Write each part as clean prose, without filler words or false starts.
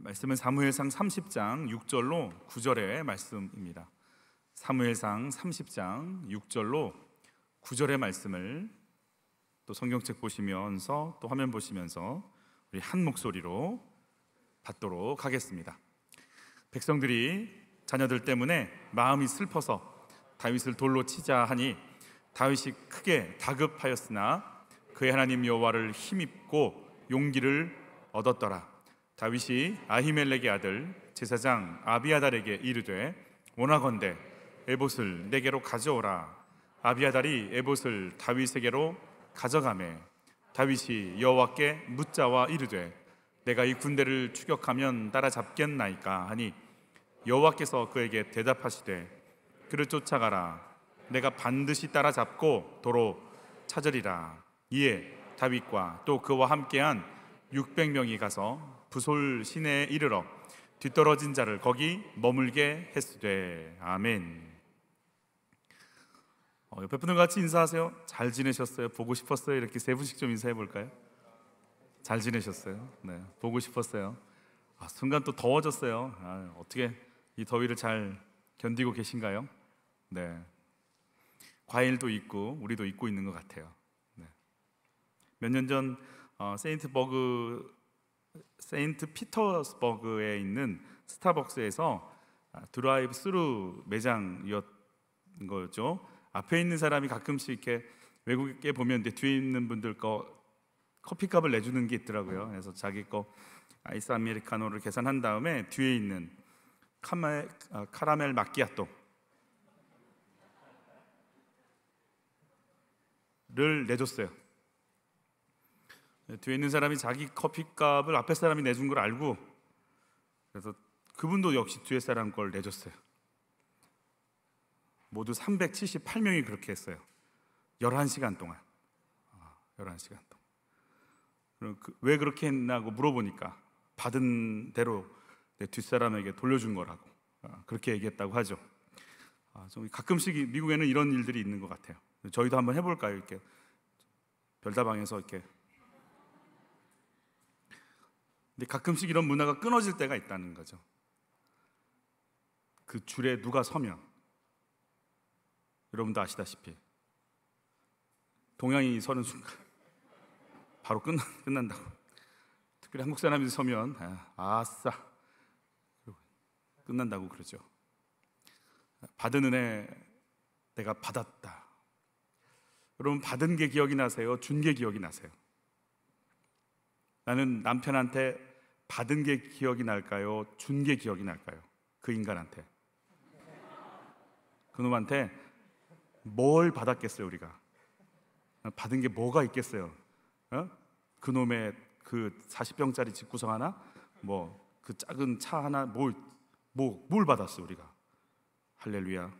말씀은 사무엘상 30장 6절로 9절의 말씀입니다. 사무엘상 30장 6절로 9절의 말씀을 또 성경책 보시면서 또 화면 보시면서 우리 한 목소리로 받도록 하겠습니다. 백성들이 자녀들 때문에 마음이 슬퍼서 다윗을 돌로 치자 하니 다윗이 크게 다급하였으나 그의 하나님 여호와를 힘입고 용기를 얻었더라. 다윗이 아히멜렉의 아들 제사장 아비아달에게 이르되 원하건대 에봇을 내게로 가져오라. 아비아달이 에봇을 다윗에게로 가져가매 다윗이 여호와께 묻자와 이르되 내가 이 군대를 추격하면 따라잡겠나이까 하니 여호와께서 그에게 대답하시되 그를 쫓아가라. 내가 반드시 따라잡고 도로 찾으리라. 이에 다윗과 또 그와 함께한 600명이 가서 부솔 시내에 이르러 뒤떨어진 자를 거기 머물게 했으되. 아멘. 옆에 분들 같이 인사하세요. 잘 지내셨어요? 보고 싶었어요? 이렇게 세 분씩 좀 인사해 볼까요? 잘 지내셨어요? 네, 보고 싶었어요. 순간 또 더워졌어요. 어떻게 이 더위를 잘 견디고 계신가요? 네, 과일도 있고 우리도 입고 있는 것 같아요. 네. 몇 년 전 세인트 피터스버그에 있는 스타벅스에서 드라이브 스루 매장이었던 거죠. 앞에 있는 사람이 가끔씩 이렇게 외국에 보면 뒤에 있는 분들 거 커피값을 내주는 게 있더라고요. 그래서 자기 거 아이스 아메리카노를 계산한 다음에 뒤에 있는 카라멜 마키아토를 내줬어요. 뒤에 있는 사람이 자기 커피값을 앞에 사람이 내준 걸 알고 그래서 그분도 역시 뒤에 사람 걸 내줬어요. 모두 378명이 그렇게 했어요. 11시간 동안. 11시간 동안. 왜 그렇게 했나고 물어보니까 받은 대로 내 뒷사람에게 돌려준 거라고 그렇게 얘기했다고 하죠. 가끔씩 미국에는 이런 일들이 있는 것 같아요. 저희도 한번 해볼까요? 이렇게 별다방에서 이렇게. 근데 가끔씩 이런 문화가 끊어질 때가 있다는 거죠. 그 줄에 누가 서면 여러분도 아시다시피 동양인이 서는 순간 바로 끝난다고. 특별히 한국 사람이 서면 아싸 끝난다고 그러죠. 받은 은혜 내가 받았다. 여러분 받은 게 기억이 나세요? 준 게 기억이 나세요? 나는 남편한테 받은 게 기억이 날까요? 준 게 기억이 날까요? 그 인간한테. 그놈한테 뭘 받았겠어요 우리가? 받은 게 뭐가 있겠어요? 그놈의 그 40평짜리 집구석 하나? 그 작은 차 하나? 뭘 받았어요 우리가? 할렐루야.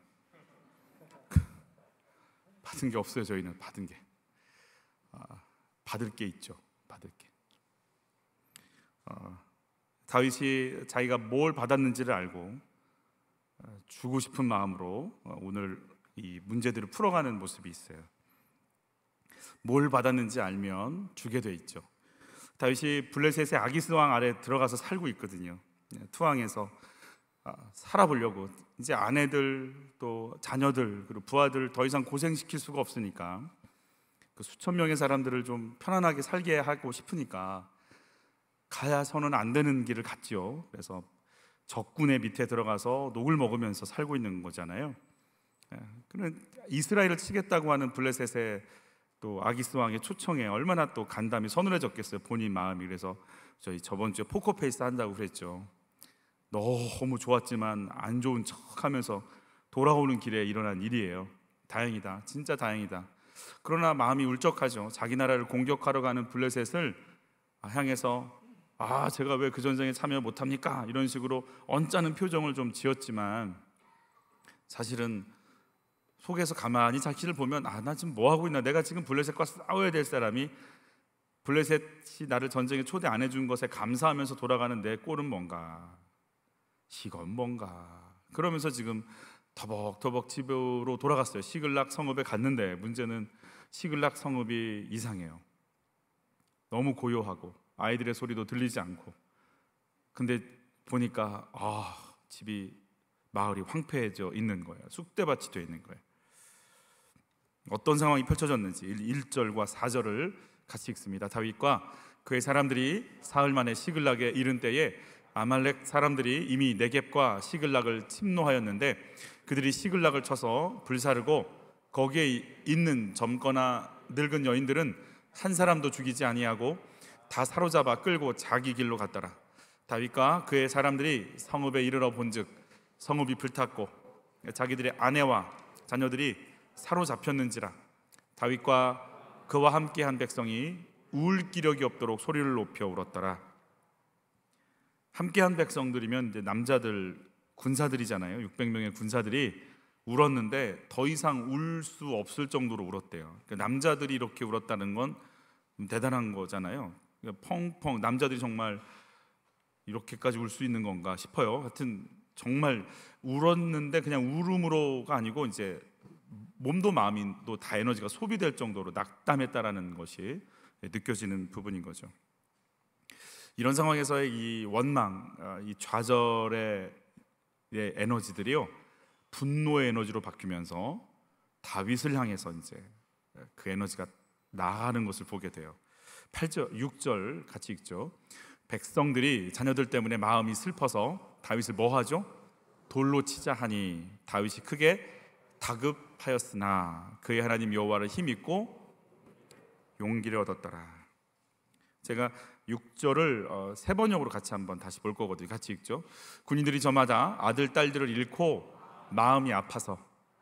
받은 게 없어요. 저희는 받은 게 받을 게 있죠. 받을 게. 다윗이 자기가 뭘 받았는지를 알고 주고 싶은 마음으로 오늘 이 문제들을 풀어가는 모습이 있어요. 뭘 받았는지 알면 주게 돼 있죠. 다윗이 블레셋의 아기스 왕 아래 들어가서 살고 있거든요. 투항에서 살아보려고 이제 아내들 또 자녀들 그리고 부하들 더 이상 고생시킬 수가 없으니까 그 수천 명의 사람들을 좀 편안하게 살게 하고 싶으니까 가야서는 안 되는 길을 갔죠. 그래서 적군의 밑에 들어가서 녹을 먹으면서 살고 있는 거잖아요. 그는 이스라엘을 치겠다고 하는 블레셋의 또 아기스 왕의 초청에 얼마나 또 간담이 서늘해졌겠어요. 본인 마음이. 그래서 저희 저번 주에 포커페이스 한다고 그랬죠. 너무 좋았지만 안 좋은 척하면서 돌아오는 길에 일어난 일이에요. 다행이다, 진짜 다행이다. 그러나 마음이 울적하죠. 자기 나라를 공격하러 가는 블레셋을 향해서 제가 왜 그 전쟁에 참여 못합니까? 이런 식으로 언짢은 표정을 좀 지었지만 사실은 속에서 가만히 자기를 보면 나 지금 뭐 하고 있나? 내가 지금 블레셋과 싸워야 될 사람이 블레셋이 나를 전쟁에 초대 안 해준 것에 감사하면서 돌아가는 내 꼴은 뭔가? 이건 뭔가? 그러면서 지금 터벅터벅 집으로 돌아갔어요. 시글락 성읍에 갔는데 문제는 시글락 성읍이 이상해요. 너무 고요하고 아이들의 소리도 들리지 않고 근데 보니까 집이 마을이 황폐해져 있는 거예요. 쑥대밭이 되어 있는 거예요. 어떤 상황이 펼쳐졌는지 1절과 4절을 같이 읽습니다. 다윗과 그의 사람들이 사흘 만에 시글락에 이른 때에 아말렉 사람들이 이미 네겝과 시글락을 침노하였는데 그들이 시글락을 쳐서 불사르고 거기에 있는 젊거나 늙은 여인들은 한 사람도 죽이지 아니하고 다 사로잡아 끌고 자기 길로 갔더라. 다윗과 그의 사람들이 성읍에 이르러 본즉 성읍이 불탔고 자기들의 아내와 자녀들이 사로잡혔는지라. 다윗과 그와 함께한 백성이 울 기력이 없도록 소리를 높여 울었더라. 함께한 백성들이면 이제 남자들 군사들이잖아요. 600명의 군사들이 울었는데 더 이상 울 수 없을 정도로 울었대요. 그러니까 남자들이 이렇게 울었다는 건 대단한 거잖아요. 그러니까 펑펑 남자들이 정말 이렇게까지 울 수 있는 건가 싶어요. 하여튼 정말 울었는데 그냥 울음으로가 아니고 이제 몸도 마음도 다 에너지가 소비될 정도로 낙담했다라는 것이 느껴지는 부분인 거죠. 이런 상황에서의 이 원망, 이 좌절의 에너지들이요 분노의 에너지로 바뀌면서 다윗을 향해서 이제 그 에너지가 나아가는 것을 보게 돼요. 8절, 6절 같이 읽죠. 백성들이 자녀들 때문에 마음이 슬퍼서 다윗을 뭐 하죠? 돌로 치자 하니 다윗이 크게 다급하였으나 그의 하나님 여호와를 힘입고 용기를 얻었더라. 제가 6절을 세 번역으로 같이 한번 다시 볼 거거든요. 같이 읽죠. 군인들이 저마다 아들 딸들을 잃고 마음이 아파서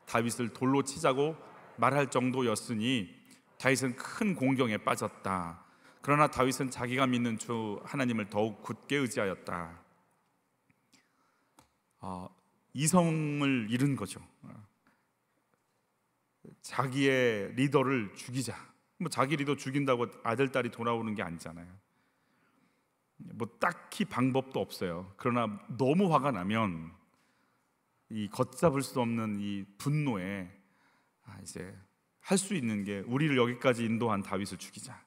다윗을 돌로 치자고 말할 정도였으니 다윗은 큰 공경에 빠졌다. 그러나 다윗은 자기가 믿는 주 하나님을 더욱 굳게 의지하였다. 이성을 잃은 거죠. 자기의 리더를 죽이자. 뭐 자기 리더 죽인다고 아들 딸이 돌아오는 게 아니잖아요. 뭐 딱히 방법도 없어요. 그러나 너무 화가 나면 이 걷잡을 수 없는 이 분노에 이제 할 수 있는 게 우리를 여기까지 인도한 다윗을 죽이자.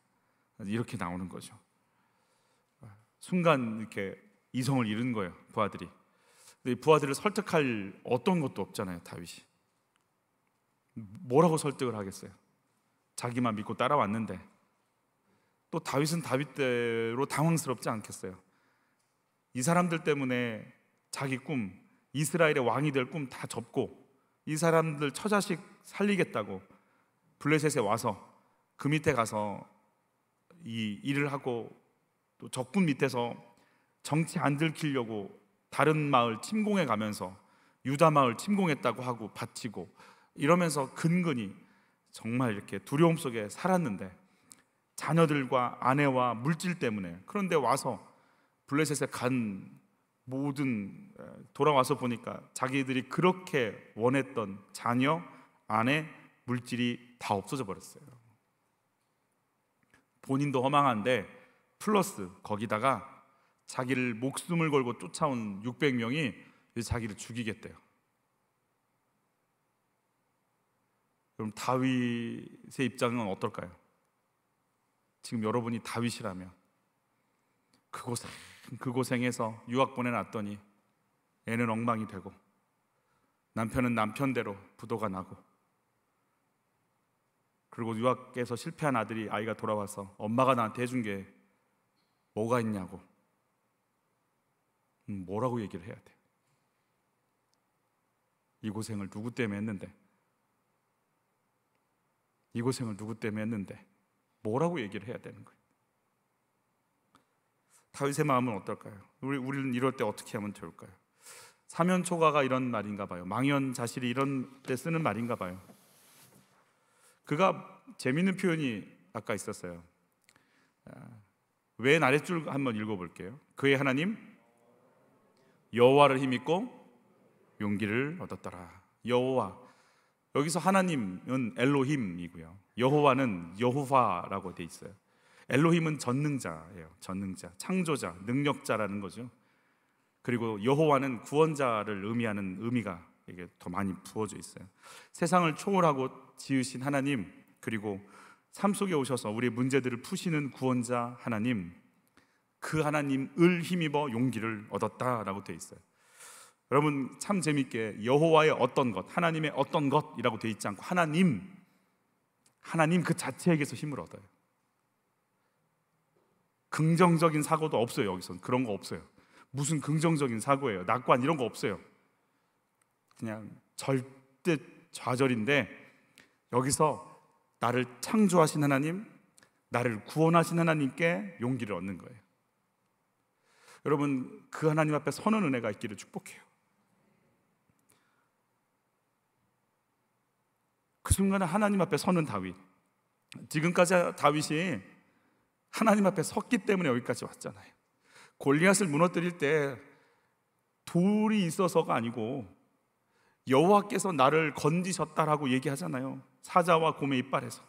이렇게 나오는 거죠. 순간 이렇게 이성을 잃은 거예요, 부하들이. 근데 부하들을 설득할 어떤 것도 없잖아요, 다윗이. 뭐라고 설득을 하겠어요? 자기만 믿고 따라왔는데. 또 다윗은 다윗대로 당황스럽지 않겠어요? 이 사람들 때문에 자기 꿈, 이스라엘의 왕이 될 꿈 다 접고 이 사람들 처자식 살리겠다고 블레셋에 와서 그 밑에 가서 이 일을 하고 또 적군 밑에서 정치 안 들키려고 다른 마을 침공해 가면서 유다 마을 침공했다고 하고 바치고 이러면서 근근히 정말 이렇게 두려움 속에 살았는데 자녀들과 아내와 물질 때문에 그런데 와서 블레셋에 간 모든 돌아와서 보니까 자기들이 그렇게 원했던 자녀, 아내, 물질이 다 없어져 버렸어요. 본인도 허망한데 플러스 거기다가 자기를 목숨을 걸고 쫓아온 600명이 자기를 죽이겠대요. 그럼 다윗의 입장은 어떨까요? 지금 여러분이 다윗이라면 그 고생해서 유학 보내놨더니 애는 엉망이 되고 남편은 남편대로 부도가 나고 그리고 유학에서 실패한 아이가 돌아와서 엄마가 나한테 해준 게 뭐가 있냐고 뭐라고 얘기를 해야 돼요? 이 고생을 누구 때문에 했는데 이 고생을 누구 때문에 했는데 뭐라고 얘기를 해야 되는 거예요? 다윗의 마음은 어떨까요? 우리는 이럴 때 어떻게 하면 좋을까요? 사면초가가 이런 말인가 봐요. 망연자실이 이런 때 쓰는 말인가 봐요. 그가 재밌는 표현이 아까 있었어요. 왼 아랫줄 한번 읽어볼게요. 그의 하나님 여호와를 힘입고 용기를 얻었더라. 여호와, 여기서 하나님은 엘로힘이고요, 여호와는 여호와라고 돼 있어요. 엘로힘은 전능자예요. 전능자, 창조자, 능력자라는 거죠. 그리고 여호와는 구원자를 의미하는 의미가 이게 더 많이 부어져 있어요. 세상을 초월하고 지으신 하나님, 그리고 삶 속에 오셔서 우리의 문제들을 푸시는 구원자 하나님, 그 하나님을 힘입어 용기를 얻었다라고 되어 있어요. 여러분 참 재밌게 여호와의 어떤 것, 하나님의 어떤 것이라고 되어 있지 않고 하나님 그 자체에게서 힘을 얻어요. 긍정적인 사고도 없어요. 여기서는 그런 거 없어요. 무슨 긍정적인 사고예요? 낙관 이런 거 없어요. 그냥 절대 좌절인데 여기서 나를 창조하신 하나님, 나를 구원하신 하나님께 용기를 얻는 거예요. 여러분 그 하나님 앞에 서는 은혜가 있기를 축복해요. 그 순간에 하나님 앞에 서는 다윗, 지금까지 다윗이 하나님 앞에 섰기 때문에 여기까지 왔잖아요. 골리앗을 무너뜨릴 때 돌이 있어서가 아니고 여호와께서 나를 건지셨다라고 얘기하잖아요. 사자와 곰의 이빨에서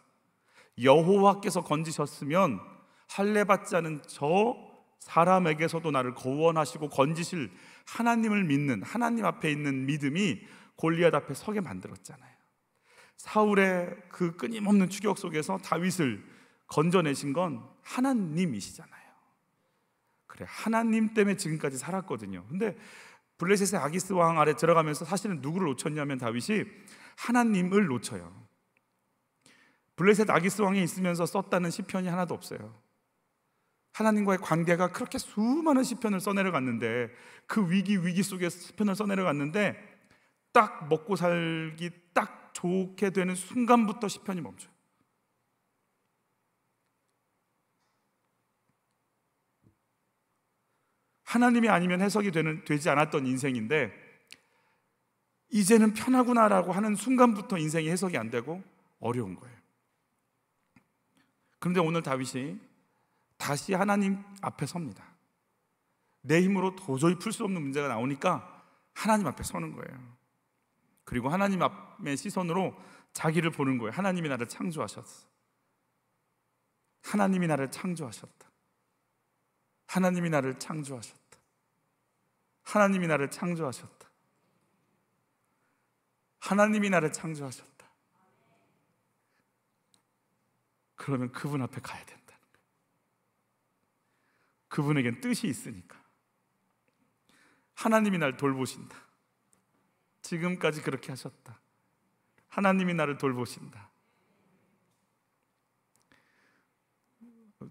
여호와께서 건지셨으면 할례 받지 않은 저 사람에게서도 나를 구원하시고 건지실 하나님을 믿는, 하나님 앞에 있는 믿음이 골리앗 앞에 서게 만들었잖아요. 사울의 그 끊임없는 추격 속에서 다윗을 건져내신 건 하나님이시잖아요. 그래, 하나님 때문에 지금까지 살았거든요. 근데 블레셋의 아기스 왕 아래 들어가면서 사실은 누구를 놓쳤냐면 다윗이 하나님을 놓쳐요. 블레셋 아기스 왕에 있으면서 썼다는 시편이 하나도 없어요. 하나님과의 관계가 그렇게 수많은 시편을 써내려갔는데, 그 위기 속에서 시편을 써내려갔는데 딱 먹고 살기 딱 좋게 되는 순간부터 시편이 멈춰요. 하나님이 아니면 해석이 되지 않았던 인생인데 이제는 편하구나라고 하는 순간부터 인생이 해석이 안 되고 어려운 거예요. 그런데 오늘 다윗이 다시 하나님 앞에 섭니다. 내 힘으로 도저히 풀 수 없는 문제가 나오니까 하나님 앞에 서는 거예요. 그리고 하나님 앞의 시선으로 자기를 보는 거예요. 하나님이 나를 창조하셨어. 하나님이 나를 창조하셨다. 하나님이 나를 창조하셨다. 하나님이 나를 창조하셨다. 하나님이 나를 창조하셨다. 그러면 그분 앞에 가야 된다는 거예요. 그분에겐 뜻이 있으니까. 하나님이 나를 돌보신다. 지금까지 그렇게 하셨다. 하나님이 나를 돌보신다.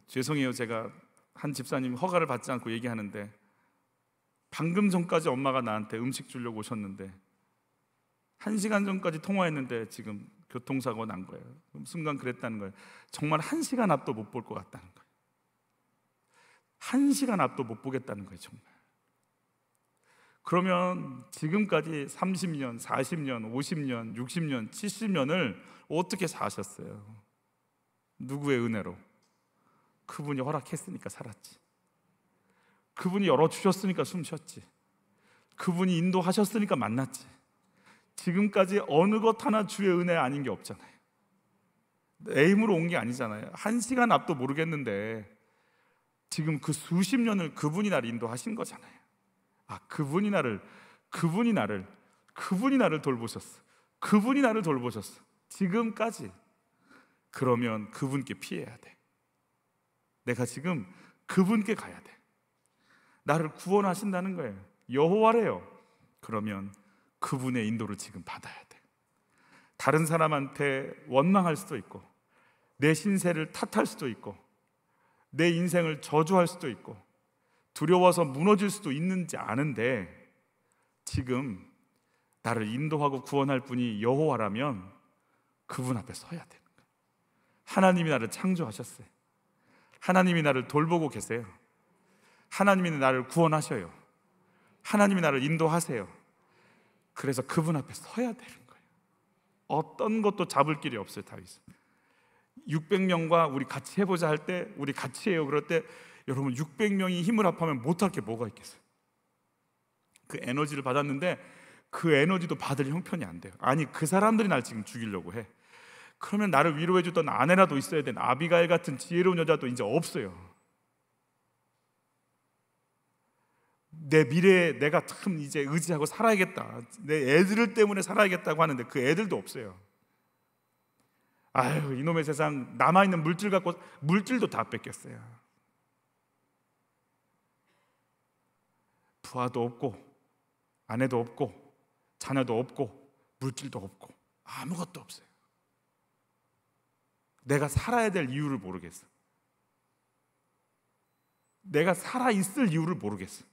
죄송해요. 제가 한 집사님 허가를 받지 않고 얘기하는데, 방금 전까지 엄마가 나한테 음식 주려고 오셨는데 1시간 전까지 통화했는데 지금 교통사고 난 거예요. 순간 그랬다는 거예요. 정말 1시간 앞도 못 볼 것 같다는 거예요. 1시간 앞도 못 보겠다는 거예요. 정말. 그러면 지금까지 30년, 40년, 50년, 60년, 70년을 어떻게 사셨어요? 누구의 은혜로? 그분이 허락했으니까 살았지. 그분이 열어주셨으니까 숨 쉬었지. 그분이 인도하셨으니까 만났지. 지금까지 어느 것 하나 주의 은혜 아닌 게 없잖아요. 내 힘으로 온 게 아니잖아요. 1시간 앞도 모르겠는데 지금 그 수십 년을 그분이 나를 인도하신 거잖아요. 그분이 나를 돌보셨어. 그분이 나를 돌보셨어. 지금까지. 그러면 그분께 피해야 돼. 내가 지금 그분께 가야 돼. 나를 구원하신다는 거예요. 여호와래요. 그러면 그분의 인도를 지금 받아야 돼. 다른 사람한테 원망할 수도 있고, 내 신세를 탓할 수도 있고, 내 인생을 저주할 수도 있고, 두려워서 무너질 수도 있는지 아는데 지금 나를 인도하고 구원할 분이 여호와라면 그분 앞에 서야 되는 거예요. 하나님이 나를 창조하셨어요. 하나님이 나를 돌보고 계세요. 하나님이 나를 구원하셔요. 하나님이 나를 인도하세요. 그래서 그분 앞에 서야 되는 거예요. 어떤 것도 잡을 길이 없어요. 다윗은 600명과 우리 같이 해보자 할 때, 우리 같이 해요 그럴 때, 여러분 600명이 힘을 합하면 못할 게 뭐가 있겠어요? 그 에너지를 받았는데 그 에너지도 받을 형편이 안 돼요. 아니, 그 사람들이 날 지금 죽이려고 해. 그러면 나를 위로해 주던 아내라도 있어야 되는, 아비가일 같은 지혜로운 여자도 이제 없어요. 내 미래에 내가 참 이제 의지하고 살아야겠다, 내 애들 때문에 살아야겠다고 하는데 그 애들도 없어요. 아유, 이놈의 세상, 남아있는 물질 갖고 물질도 다 뺏겼어요. 부하도 없고 아내도 없고 자녀도 없고 물질도 없고 아무것도 없어요. 내가 살아야 될 이유를 모르겠어. 내가 살아있을 이유를 모르겠어.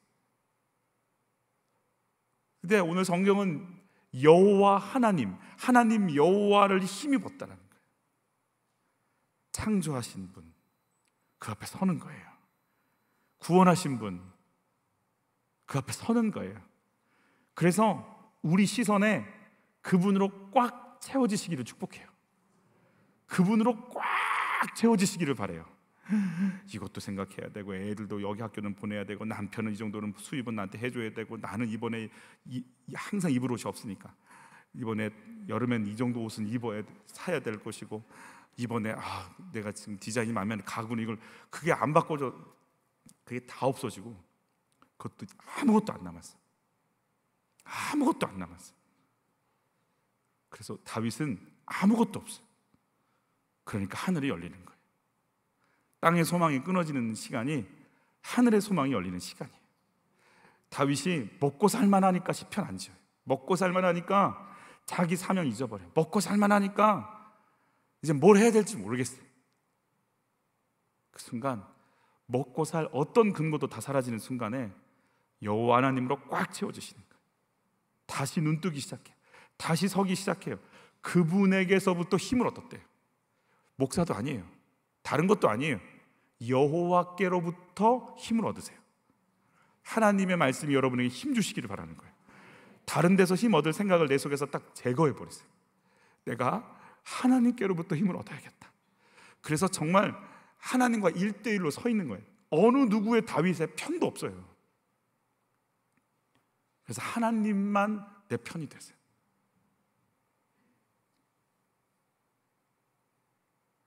근데 오늘 성경은 여호와 하나님 여호와를 힘입었다는 거예요. 창조하신 분, 그 앞에 서는 거예요. 구원하신 분, 그 앞에 서는 거예요. 그래서 우리 시선에 그분으로 꽉 채워지시기를 축복해요. 그분으로 꽉 채워지시기를 바라요. 이것도 생각해야 되고, 애들도 여기 학교는 보내야 되고, 남편은 이 정도는 수입은 나한테 해줘야 되고, 나는 이번에 항상 입을 옷이 없으니까 이번에 여름엔 이 정도 옷은 사야 될 것이고, 이번에 내가 지금 디자인이 마음에 가구는 이걸 그게 안 바꿔져, 그게 다 없어지고, 그것도 아무것도 안 남았어. 아무것도 안 남았어. 그래서 다윗은 아무것도 없어. 그러니까 하늘이 열리는 거예요. 땅의 소망이 끊어지는 시간이 하늘의 소망이 열리는 시간이에요. 다윗이 먹고 살만하니까 시편 안 지어요. 먹고 살만하니까 자기 사명 잊어버려요. 먹고 살만하니까 이제 뭘 해야 될지 모르겠어요. 그 순간 먹고 살 어떤 근거도 다 사라지는 순간에 여호와 하나님으로 꽉 채워지시는 거예요. 다시 눈뜨기 시작해요. 다시 서기 시작해요. 그분에게서부터 힘을 얻었대요. 목사도 아니에요. 다른 것도 아니에요. 여호와께로부터 힘을 얻으세요. 하나님의 말씀이 여러분에게 힘 주시기를 바라는 거예요. 다른 데서 힘 얻을 생각을 내 속에서 딱 제거해 버리세요. 내가 하나님께로부터 힘을 얻어야겠다. 그래서 정말 하나님과 1대1로 서 있는 거예요. 어느 누구의 다윗의 편도 없어요. 그래서 하나님만 내 편이 되세요.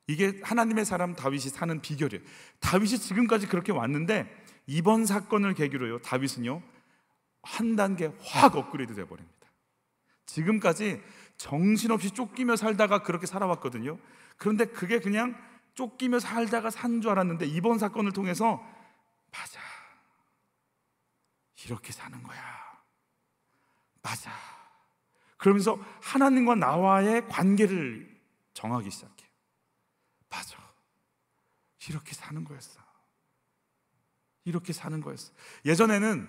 이게 하나님의 사람 다윗이 사는 비결이에요. 다윗이 지금까지 그렇게 왔는데 이번 사건을 계기로요, 다윗은요 한 단계 확 업그레이드 돼버립니다. 지금까지 정신없이 쫓기며 살다가 그렇게 살아왔거든요. 그런데 그게 그냥 쫓기며 살다가 산 줄 알았는데 이번 사건을 통해서 맞아, 이렇게 사는 거야, 맞아, 그러면서 하나님과 나와의 관계를 정하기 시작해요. 맞아, 이렇게 사는 거였어. 이렇게 사는 거였어. 예전에는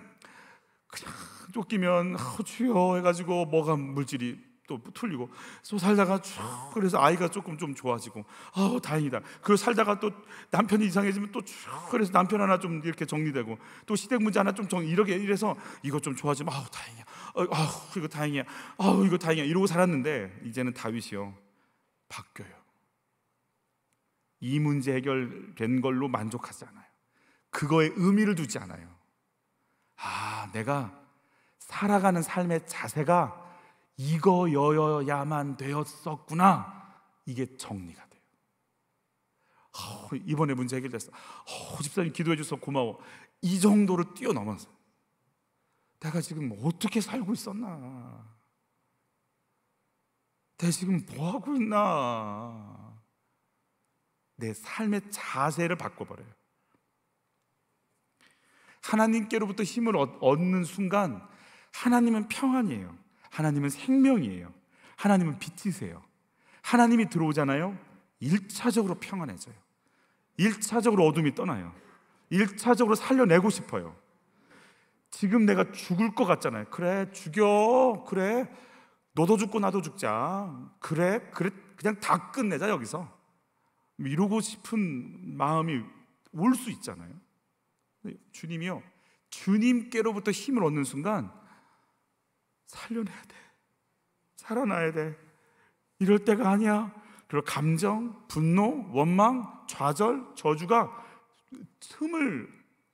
그냥 쫓기면 주여 해가지고 뭐가 물질이 또 틀리고 또 살다가 쭉 그래서 아이가 조금 좀 좋아지고 다행이다. 그리고 살다가 또 남편이 이상해지면 또 쭉 그래서 남편 하나 좀 이렇게 정리되고 또 시댁 문제 하나 좀 이렇게 이래서 이거 좀 좋아지면 다행이야. 이거 다행이야. 이거 다행이야. 이러고 살았는데 이제는 다윗이요 바뀌어요. 이 문제 해결된 걸로 만족하지 않아요. 그거에 의미를 두지 않아요. 내가 살아가는 삶의 자세가 이거여야만 되었었구나. 이게 정리가 돼요. 이번에 문제 해결됐어. 집사님 기도해 줘서 고마워. 이 정도로 뛰어넘어서 내가 지금 어떻게 살고 있었나, 내가 지금 뭐 하고 있나, 내 삶의 자세를 바꿔버려요. 하나님께로부터 힘을 얻는 순간 하나님은 평안이에요. 하나님은 생명이에요. 하나님은 빛이세요. 하나님이 들어오잖아요. 1차적으로 평안해져요. 1차적으로 어둠이 떠나요. 1차적으로 살려내고 싶어요. 지금 내가 죽을 것 같잖아요. 그래, 죽여. 그래, 너도 죽고 나도 죽자. 그래, 그냥 다 끝내자 여기서. 이러고 싶은 마음이 올 수 있잖아요. 주님이요, 주님께로부터 힘을 얻는 순간 살려내야 돼, 살아나야 돼. 이럴 때가 아니야. 그리고 감정, 분노, 원망, 좌절, 저주가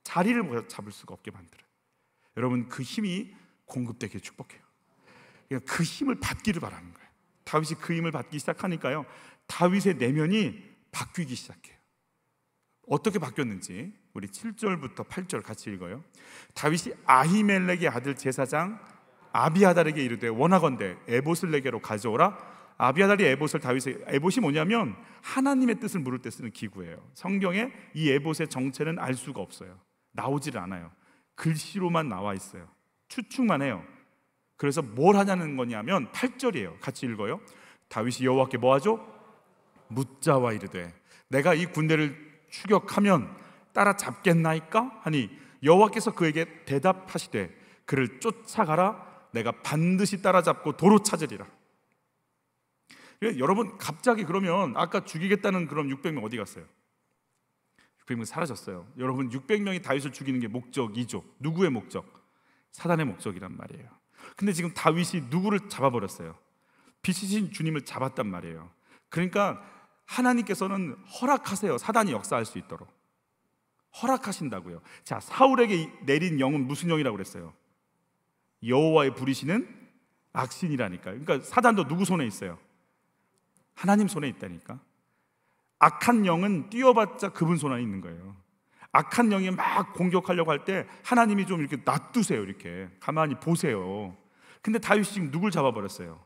자리를 잡을 수가 없게 만들어요. 여러분, 그 힘이 공급되기를 축복해요. 그러니까 그 힘을 받기를 바라는 거예요. 다윗이 그 힘을 받기 시작하니까요, 다윗의 내면이 바뀌기 시작해요. 어떻게 바뀌었는지 우리 7절부터 8절 같이 읽어요. 다윗이 아히멜렉의 아들 제사장 아비아달에게 이르되 원하건대 에봇을 내게로 가져오라. 아비아달이 에봇이 뭐냐면 하나님의 뜻을 물을 때 쓰는 기구예요. 성경에 이 에봇의 정체는 알 수가 없어요. 나오지를 않아요. 글씨로만 나와 있어요. 추측만 해요. 그래서 뭘 하냐는 거냐면 8절이에요. 같이 읽어요. 다윗이 여호와께 뭐하죠? 묻자와 이르되 내가 이 군대를 추격하면 따라잡겠나이까? 하니 여호와께서 그에게 대답하시되 그를 쫓아가라. 내가 반드시 따라잡고 도로 찾으리라. 여러분, 갑자기 그러면 아까 죽이겠다는 그럼 600명 어디 갔어요? 600명 사라졌어요. 여러분, 600명이 다윗을 죽이는 게 목적이죠. 누구의 목적? 사단의 목적이란 말이에요. 근데 지금 다윗이 누구를 잡아버렸어요? 빛이신 주님을 잡았단 말이에요. 그러니까 하나님께서는 허락하세요. 사단이 역사할 수 있도록 허락하신다고요. 자, 사울에게 내린 영은 무슨 영이라고 그랬어요? 여호와의 부리시는 악신이라니까요. 그러니까 사단도 누구 손에 있어요? 하나님 손에 있다니까. 악한 영은 뛰어봤자 그분 손 안에 있는 거예요. 악한 영이 막 공격하려고 할 때 하나님이 좀 이렇게 놔두세요. 이렇게 가만히 보세요. 근데 다윗이 지금 누굴 잡아버렸어요?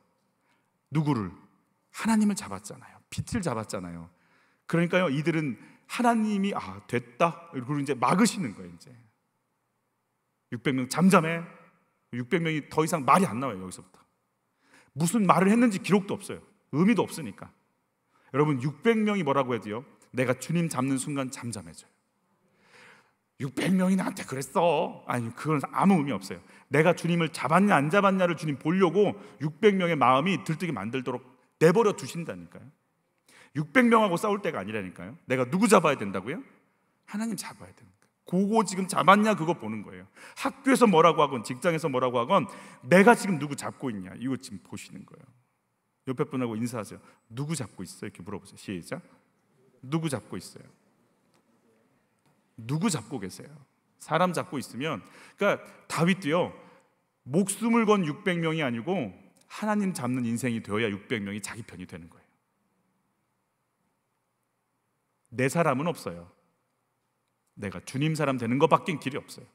누구를? 하나님을 잡았잖아요. 빛을 잡았잖아요. 그러니까요, 이들은 하나님이 됐다 그리고 이제 막으시는 거예요. 이제 600명 잠잠해. 600명이 더 이상 말이 안 나와요. 여기서부터 무슨 말을 했는지 기록도 없어요. 의미도 없으니까. 여러분, 600명이 뭐라고 해도요, 내가 주님 잡는 순간 잠잠해져요. 600명이 나한테 그랬어. 아니, 그건 아무 의미 없어요. 내가 주님을 잡았냐 안 잡았냐를 주님 보려고 600명의 마음이 들뜨게 만들도록 내버려 두신다니까요. 600명하고 싸울 때가 아니라니까요. 내가 누구 잡아야 된다고요? 하나님 잡아야 됩니다. 그거 지금 잡았냐 그거 보는 거예요. 학교에서 뭐라고 하건 직장에서 뭐라고 하건 내가 지금 누구 잡고 있냐 이거 지금 보시는 거예요. 옆에 분하고 인사하세요. 누구 잡고 있어요? 이렇게 물어보세요. 시작. 누구 잡고 있어요? 누구 잡고 계세요? 사람 잡고 있으면, 그러니까 다윗도요, 목숨을 건 600명이 아니고 하나님 잡는 인생이 되어야 600명이 자기 편이 되는 거예요. 내 사람은 없어요. 내가 주님 사람 되는 것밖엔 길이 없어요.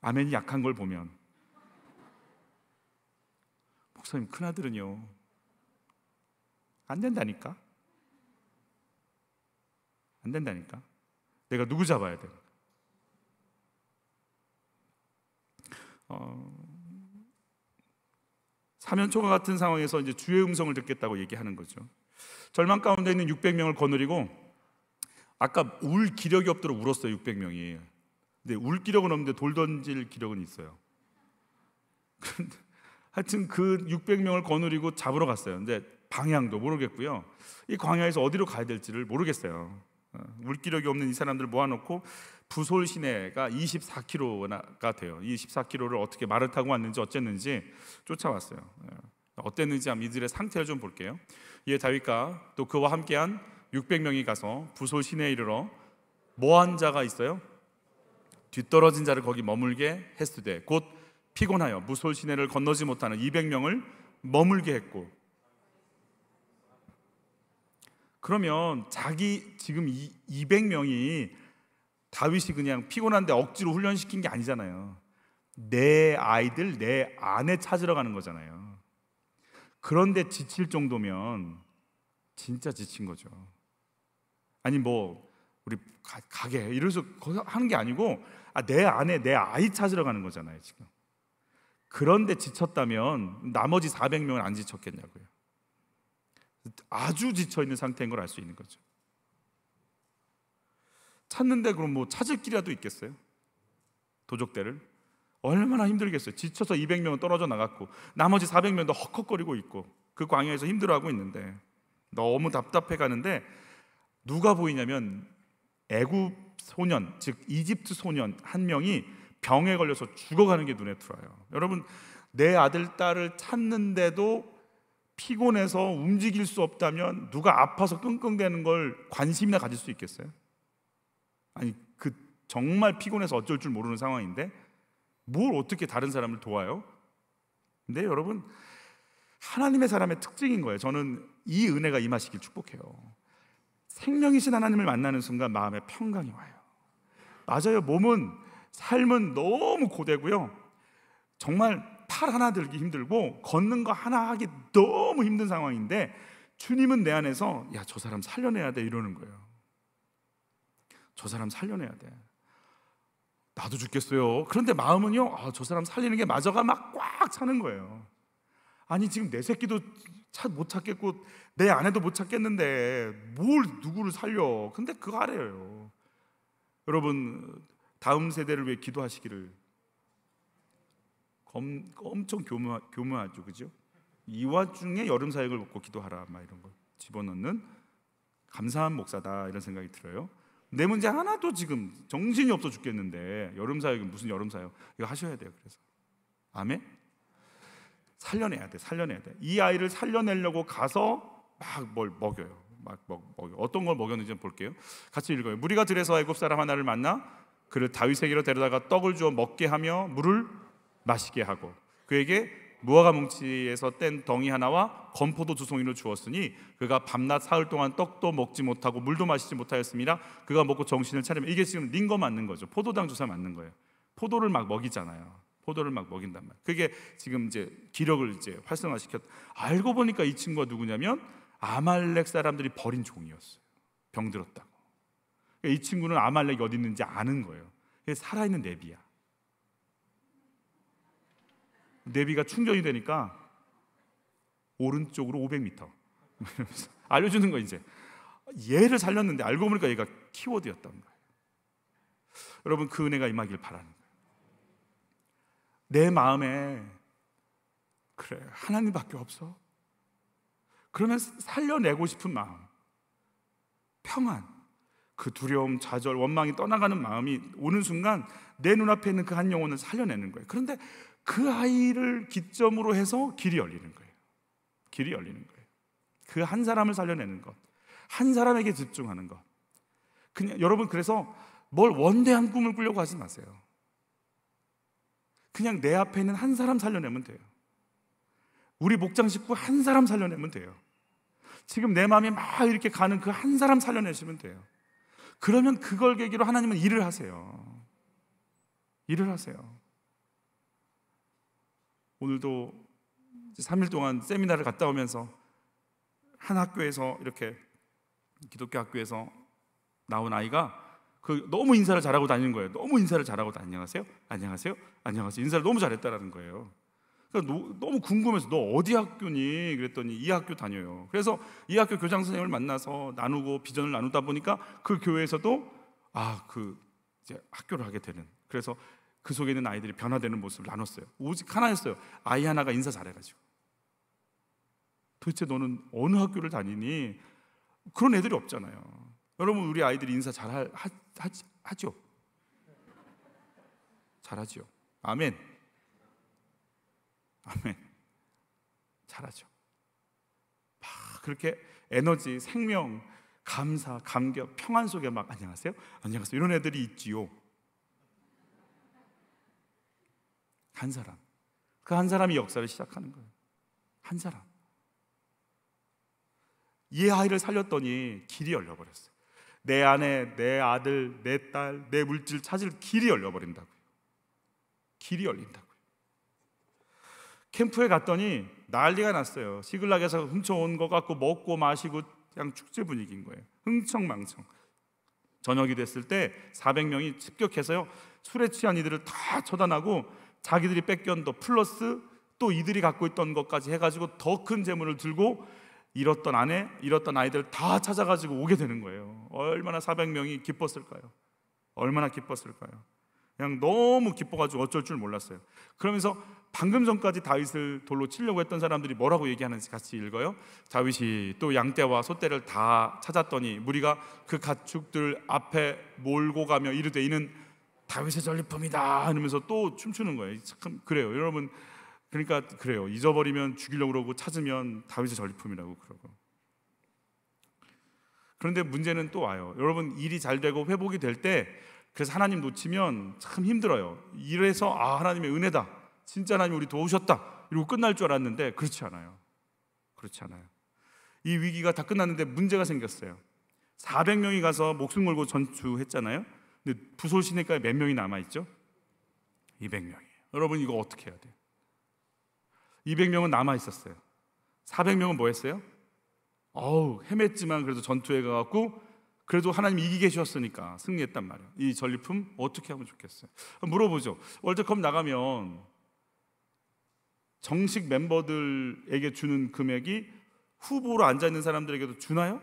아멘이 약한 걸 보면, 목사님 큰아들은요 안 된다니까. 안 된다니까. 내가 누구 잡아야 돼? 사면초가 같은 상황에서 이제 주의 음성을 듣겠다고 얘기하는 거죠. 절망 가운데 있는 600명을 거느리고, 아까 울 기력이 없도록 울었어요. 600명이. 근데 울 기력은 없는데 돌 던질 기력은 있어요. 그런데 하여튼 그 600명을 거느리고 잡으러 갔어요. 근데 방향도 모르겠고요, 이 광야에서 어디로 가야 될지를 모르겠어요. 물기력이 없는 이 사람들을 모아놓고 부솔 시내가 24km가 돼요. 이 24km를 어떻게 말을 타고 왔는지 어쨌는지 쫓아왔어요. 어땠는지 한번 이들의 상태를 좀 볼게요. 이에 다윗과 또 그와 함께한 600명이 가서 부솔 시내에 이르러 뭐한 자가 있어요? 뒤떨어진 자를 거기 머물게 했으되 곧 피곤하여 무솔 시내를 건너지 못하는 200명을 머물게 했고. 그러면 자기 지금 200명이 다윗이 그냥 피곤한데 억지로 훈련시킨 게 아니잖아요. 내 아이들, 내 아내 찾으러 가는 거잖아요. 그런데 지칠 정도면 진짜 지친 거죠. 아니 뭐 우리 가게 이래서 하는 게 아니고 내 아내, 내 아이 찾으러 가는 거잖아요 지금. 그런데 지쳤다면 나머지 400명은 안 지쳤겠냐고요. 아주 지쳐있는 상태인 걸 알 수 있는 거죠. 찾는데 그럼 뭐 찾을 길이라도 있겠어요? 도적대를 얼마나 힘들겠어요. 지쳐서 200명은 떨어져 나갔고 나머지 400명도 헉헉거리고 있고 그 광야에서 힘들어하고 있는데 너무 답답해 가는데 누가 보이냐면 애굽 소년, 즉 이집트 소년 한 명이 병에 걸려서 죽어가는 게 눈에 들어와요. 여러분, 내 아들, 딸을 찾는데도 피곤해서 움직일 수 없다면 누가 아파서 끙끙대는 걸 관심이나 가질 수 있겠어요? 아니, 그 정말 피곤해서 어쩔 줄 모르는 상황인데 뭘 어떻게 다른 사람을 도와요? 근데 여러분, 하나님의 사람의 특징인 거예요. 저는 이 은혜가 임하시길 축복해요. 생명이신 하나님을 만나는 순간 마음에 평강이 와요. 맞아요. 삶은 너무 고되고요, 정말 팔 하나 들기 힘들고 걷는 거 하나 하기 너무 힘든 상황인데 주님은 내 안에서 야, 저 사람 살려내야 돼 이러는 거예요. 저 사람 살려내야 돼. 나도 죽겠어요. 그런데 마음은요, 저 사람 살리는 게 맞아가 막 꽉 차는 거예요. 아니 지금 내 새끼도 못 찾겠고 내 아내도 못 찾겠는데 뭘 누구를 살려. 근데 그거 아래요. 여러분 다음 세대를 위해 기도하시기를. 엄청 교묘하죠, 그죠? 이 와중에 여름 사역을 먹고 기도하라 막 이런 거 집어넣는 감사한 목사다 이런 생각이 들어요. 내 문제 하나도 지금 정신이 없어 죽겠는데 여름 사역이 무슨 여름 사역? 이거 하셔야 돼요. 그래서 아멘. 살려내야 돼. 이 아이를 살려내려고 가서 막 뭘 먹여요. 먹여. 어떤 걸 먹였는지 볼게요. 같이 읽어요. 무리가 들에서 애굽 사람 하나를 만나 그를 다윗에게로 데려다가 떡을 주어 먹게 하며 물을 마시게 하고 그에게 무화과 뭉치에서 뗀 덩이 하나와 건포도 2송이를 주었으니 그가 밤낮 사흘 동안 떡도 먹지 못하고 물도 마시지 못하였습니다. 그가 먹고 정신을 차리면 이게 지금 링거 맞는 거죠. 포도당 주사 맞는 거예요. 포도를 막 먹이잖아요. 포도를 막 먹인단 말이에요. 그게 지금 이제 기력을 이제 활성화시켰. 알고 보니까 이 친구가 누구냐면 아말렉 사람들이 버린 종이었어요. 병들었다고. 이 친구는 아말렉이 어디 있는지 아는 거예요. 살아있는 내비야. 내비가 충전이 되니까 오른쪽으로 500m 알려주는 거. 이제 얘를 살렸는데 알고 보니까 얘가 키워드였던 거예요. 여러분 그 은혜가 임하길 바라는 거예요. 내 마음에 그래 하나님밖에 없어. 그러면 살려내고 싶은 마음, 평안, 그 두려움, 좌절, 원망이 떠나가는 마음이 오는 순간 내 눈앞에 있는 그 한 영혼을 살려내는 거예요. 그런데 그 아이를 기점으로 해서 길이 열리는 거예요. 길이 열리는 거예요. 그 한 사람을 살려내는 것, 한 사람에게 집중하는 것. 그냥 여러분 그래서 뭘 원대한 꿈을 꾸려고 하지 마세요. 그냥 내 앞에 있는 한 사람 살려내면 돼요. 우리 목장 식구 한 사람 살려내면 돼요. 지금 내 마음이 막 이렇게 가는 그 한 사람 살려내시면 돼요. 그러면 그걸 계기로 하나님은 일을 하세요. 일을 하세요. 오늘도 3일 동안 세미나를 갔다 오면서 한 학교에서 이렇게 기독교 학교에서 나온 아이가 너무 인사를 잘하고 다니는 거예요. 너무 인사를 잘하고 안녕하세요, 안녕하세요, 안녕하세요 인사를 너무 잘했다라는 거예요. 그러니까 너무 궁금해서 너 어디 학교니? 그랬더니 이 학교 다녀요. 그래서 이 학교 교장 선생님을 만나서 나누고 비전을 나누다 보니까 그 교회에서도 이제 학교를 하게 되는. 그래서 그 속에 있는 아이들이 변화되는 모습을 나눴어요. 오직 하나였어요. 아이 하나가 인사 잘해가지고. 도대체 너는 어느 학교를 다니니? 그런 애들이 없잖아요. 여러분 우리 아이들이 인사 하죠? 잘하죠. 아멘. 아멘. 잘하죠. 막 그렇게 에너지, 생명, 감사, 감격, 평안 속에 막 안녕하세요, 안녕하세요 이런 애들이 있지요. 한 사람, 그 한 사람이 역사를 시작하는 거예요. 한 사람. 이 아이를 살렸더니 길이 열려버렸어요. 내 아내, 내 아들, 내 딸, 내 물질 찾을 길이 열려버린다고요. 길이 열린다고요. 캠프에 갔더니 난리가 났어요. 시글락에서 훔쳐온 것 같고 먹고 마시고 그냥 축제 분위기인 거예요. 흥청망청. 저녁이 됐을 때 400명이 집격해서요 술에 취한 이들을 다 처단하고 자기들이 뺏겨온 더 플러스 또 이들이 갖고 있던 것까지 해가지고 더 큰 재물을 들고 잃었던 아내, 잃었던 아이들 다 찾아가지고 오게 되는 거예요. 얼마나 400명이 기뻤을까요? 얼마나 기뻤을까요? 그냥 너무 기뻐가지고 어쩔 줄 몰랐어요. 그러면서 방금 전까지 다윗을 돌로 치려고 했던 사람들이 뭐라고 얘기하는지 같이 읽어요. 다윗이 또 양떼와 소떼를 다 찾았더니 무리가 그 가축들 앞에 몰고 가며 이르되 이는 다윗의 전리품이다 하면서 또 춤추는 거예요. 참 그래요 여러분. 그러니까 그래요. 잊어버리면 죽이려고 그러고 찾으면 다윗의 전리품이라고 그러고. 그런데 문제는 또 와요. 여러분 일이 잘 되고 회복이 될 때 그래서 하나님 놓치면 참 힘들어요. 이래서 하나님의 은혜다, 진짜 하나님 우리 도우셨다 이러고 끝날 줄 알았는데 그렇지 않아요. 그렇지 않아요. 이 위기가 다 끝났는데 문제가 생겼어요. 400명이 가서 목숨 걸고 전투했잖아요. 근데 부솔시내가에 몇 명이 남아있죠? 200명이에요. 여러분 이거 어떻게 해야 돼요? 200명은 남아있었어요. 400명은 뭐 했어요? 헤맸지만 그래도 전투에 가갖고 그래도 하나님이 이기게 해주셨으니까 승리했단 말이에요. 이 전리품 어떻게 하면 좋겠어요? 물어보죠. 월드컵 나가면 정식 멤버들에게 주는 금액이 후보로 앉아있는 사람들에게도 주나요?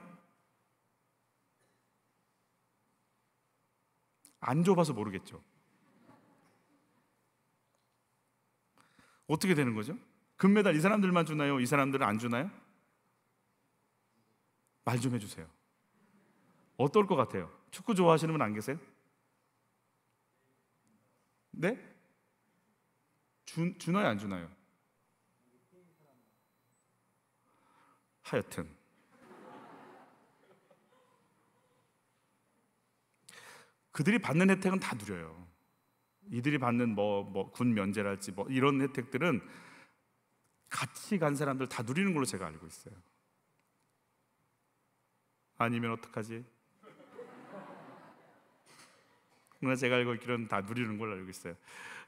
안 줘봐서 모르겠죠. 어떻게 되는 거죠? 금메달 이 사람들만 주나요? 이 사람들은 안 주나요? 말 좀 해주세요. 어떨 것 같아요? 축구 좋아하시는 분 안 계세요? 네? 주나요? 안 주나요? 하여튼 그들이 받는 혜택은 다 누려요. 이들이 받는 군 면제랄지 이런 혜택들은 같이 간 사람들 다 누리는 걸로 제가 알고 있어요. 아니면 어떡하지? 그러나 제가 알고 있기로는 다 누리는 걸로 알고 있어요.